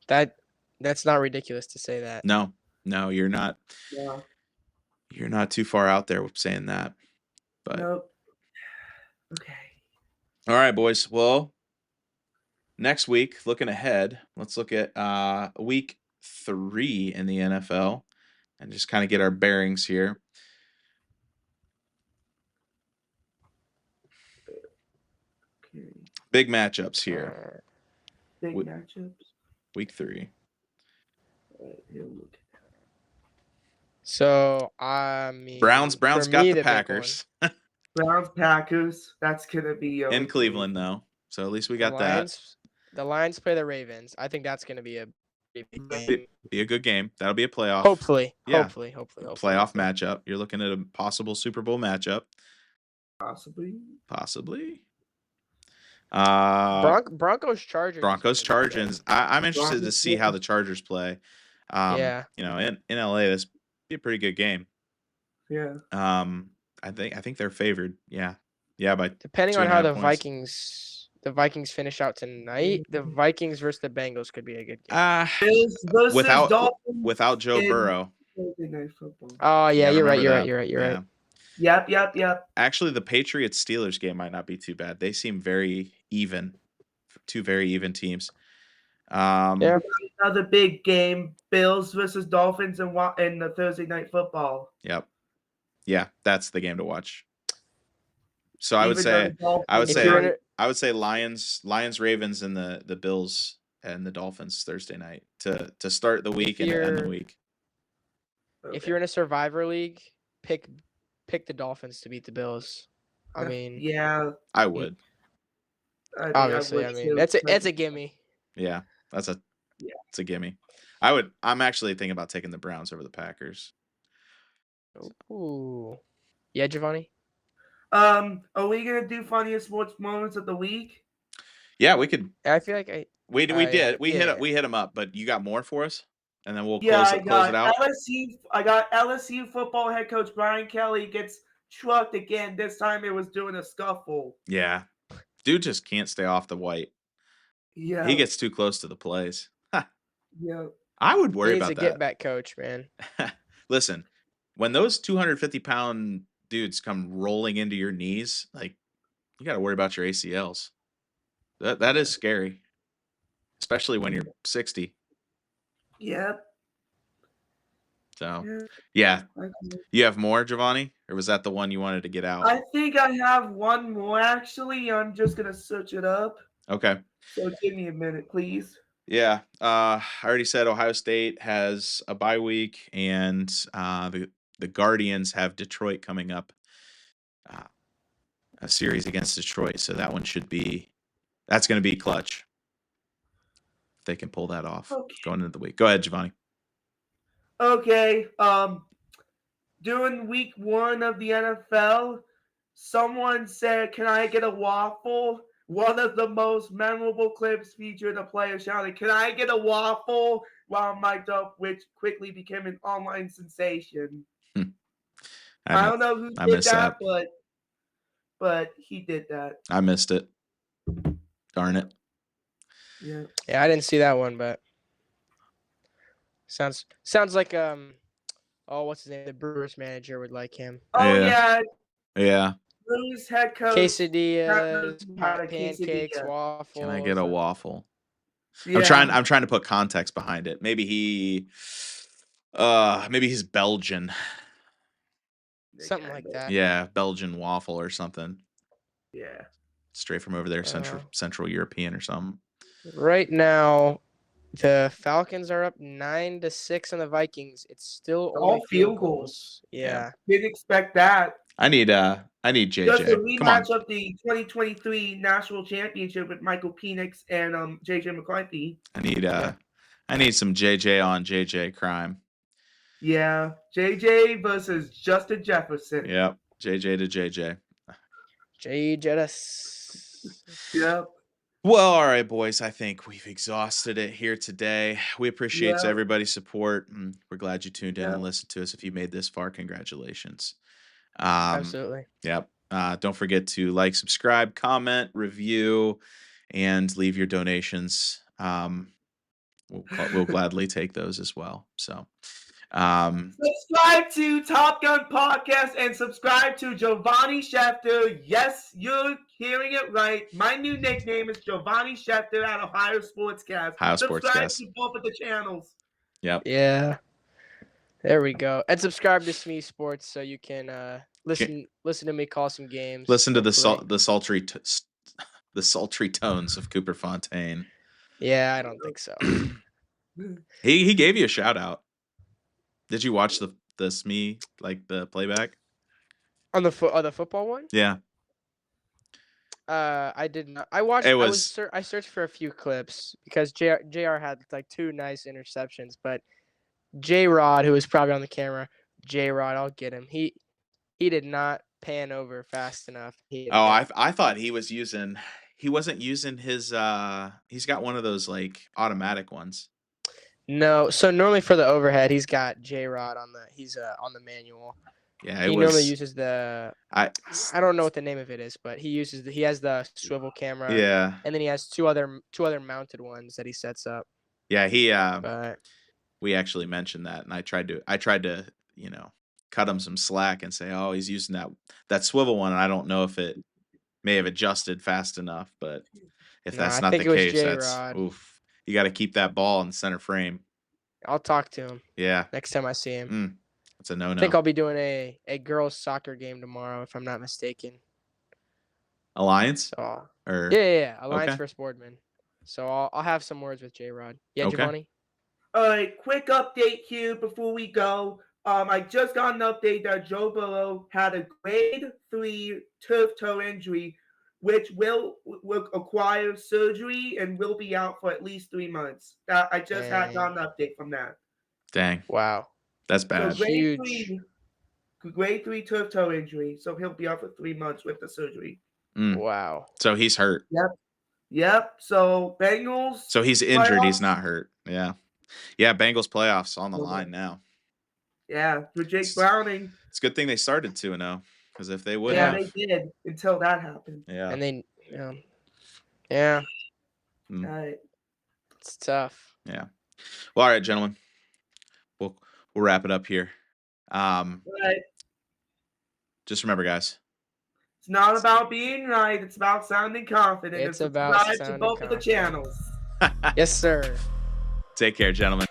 That that's not ridiculous to say that. No. No, you're not Yeah. you're not too far out there with saying that. But Nope. Okay. all right, boys. Well, next week, looking ahead, let's look at week 3 in the NFL and just kind of get our bearings here. Okay. Big matchups here. Big We- matchups. Week 3. Here, look. So I mean, Browns for got me, the the big one, Packers Browns Packers. That's gonna be in okay. Cleveland though. So at least we the got that. Lions play the Ravens. I think that's gonna be a pretty big game. Be a good game. That'll be a playoff. Hopefully. Playoff matchup. You're looking at a possible Super Bowl matchup. Possibly. Broncos Chargers. Chargers. I'm interested to Broncos, see how the Chargers play. Yeah. You know, in LA, this be a pretty good game. Yeah. I think they're favored. Yeah, by Depending on how 2.5 points. the Vikings finish out tonight, the Vikings versus the Bengals could be a good game. Bills versus Dolphins without Joe in Burrow. Thursday Night Football. Oh yeah, you're right. Yeah. Yep. Actually, the Patriots Steelers game might not be too bad. They seem very even. Two very even teams. Yeah. Another big game: Bills versus Dolphins in the Thursday Night Football. Yep. Yeah, that's the game to watch. So I would say Lions, Ravens, and the Bills and the Dolphins Thursday night to start the week and end the week. If you're in a Survivor League, pick the Dolphins to beat the Bills. I mean, yeah, I would. Obviously, I mean that's a gimme. Yeah, it's a gimme. I'm actually thinking about taking the Browns over the Packers. Ooh, yeah, Giovanni. Are we gonna do funniest sports moments of the week? Yeah, we could. I feel like we did. We hit them up, but you got more for us, and then we'll close it out. I got LSU football head coach Brian Kelly gets trucked again. This time it was doing a scuffle. Yeah, dude just can't stay off the white. Yeah, he gets too close to the plays. Yeah, I would worry about that. He's a get back coach, man. Listen, when those 250-pound dudes come rolling into your knees, like you got to worry about your ACLs. That is scary, especially when you're 60. Yep. So, yeah. You have more, Giovanni? Or was that the one you wanted to get out? I think I have one more, actually. I'm just going to search it up. Okay. So give me a minute, please. Yeah. I already said Ohio State has a bye week, and the Guardians have Detroit coming up. A series against Detroit. So that one that's going to be clutch. If they can pull that off going into the week. Go ahead, Giovanni. Okay. During week 1 of the NFL, someone said, "Can I get a waffle?" One of the most memorable clips featured a player shouting, "Can I get a waffle?" while mic'd up, which quickly became an online sensation. I don't know who did that, but he did that. I missed it. Darn it. Yeah. Yeah, I didn't see that one, but sounds like what's his name? The Brewers manager would like him. Oh yeah. Yeah. Brewers head coach. Quesadillas, pancakes, waffles. Can I get a waffle? Yeah. I'm trying to put context behind it. Maybe he's Belgian. Something like that. Yeah, Belgian waffle or something. Yeah. Straight from over there, Central European or something. Right now, the Falcons are up 9-6 on the Vikings. It's still only field goals. Yeah. Didn't expect that. I need JJ. Just a rematch of the 2023 National Championship with Michael Penix and JJ McCarthy. I need some JJ on JJ crime. Yeah, JJ versus Justin Jefferson. Yep, JJ to JJ. Yep. Well, all right, boys. I think we've exhausted it here today. We appreciate everybody's support, and we're glad you tuned in and listened to us. If you made this far, congratulations. Absolutely. Yep. Don't forget to like, subscribe, comment, review, and leave your donations. We'll gladly take those as well. So, subscribe to Top Gun Podcast and subscribe to Giovanni Schefter. Yes, you're hearing it right. My new nickname is Giovanni Schefter at Ohio Sportscast. Subscribe to both of the channels. Yep. Yeah. There we go. And subscribe to Smee Sports so you can listen to me call some games. Listen to the sultry tones of Cooper Fontaine. Yeah, I don't think so. He gave you a shout out. Did you watch the SME, like the playback? On the football one? Yeah. I did not. I watched. It was I searched for a few clips because Jr. had like 2 nice interceptions, but J Rod, who was probably on the camera, J Rod, I'll get him. He did not pan over fast enough. He Oh, got I thought he wasn't using his he's got one of those like automatic ones. no. So normally for the overhead, he's got J Rod on the manual. Yeah, He normally uses the I I don't know what the name of it is, but he has the swivel camera, yeah. and then he has two other mounted ones that he sets up. Yeah, But we actually mentioned that, and I tried to, cut him some slack and say, "Oh, he's using that swivel one, and I don't know if it may have adjusted fast enough, but if no, that's I not think the it was case, J that's Rod. oof. You got to keep that ball in center frame." I'll talk to him Yeah. next time I see him. That's a I think no-no. I'll be doing a girls soccer game tomorrow, if I'm not mistaken. Alliance? So Or yeah. Alliance okay. First Boardman. So I'll have some words with J Rod. Yeah, Okay. Giovanni. A quick update here before we go. I just got an update that Joe Burrow had a grade 3 turf toe injury, which will require surgery and will be out for at least 3 months. I just had Dang. got an update from that. Dang. Wow. That's So bad. Huge. grade 3 turf toe injury. So he'll be out for 3 months with the surgery. Wow. So he's hurt. Yep. So Bengals. So he's injured, he's playoffs? not hurt. Yeah. Yeah, Bengals playoffs on the line now. Yeah, for Jake Browning. It's a good thing they started 2-0, because if they would Yeah, have. they did until that happened. Yeah. And they yeah. All right. It's tough. Yeah. Well, all right, gentlemen. We'll wrap it up here. Right. Just remember, guys. It's not about being right. It's about sounding confident. It's And about subscribe to sounding both of the confident. channels. Yes, sir. Take care, gentlemen.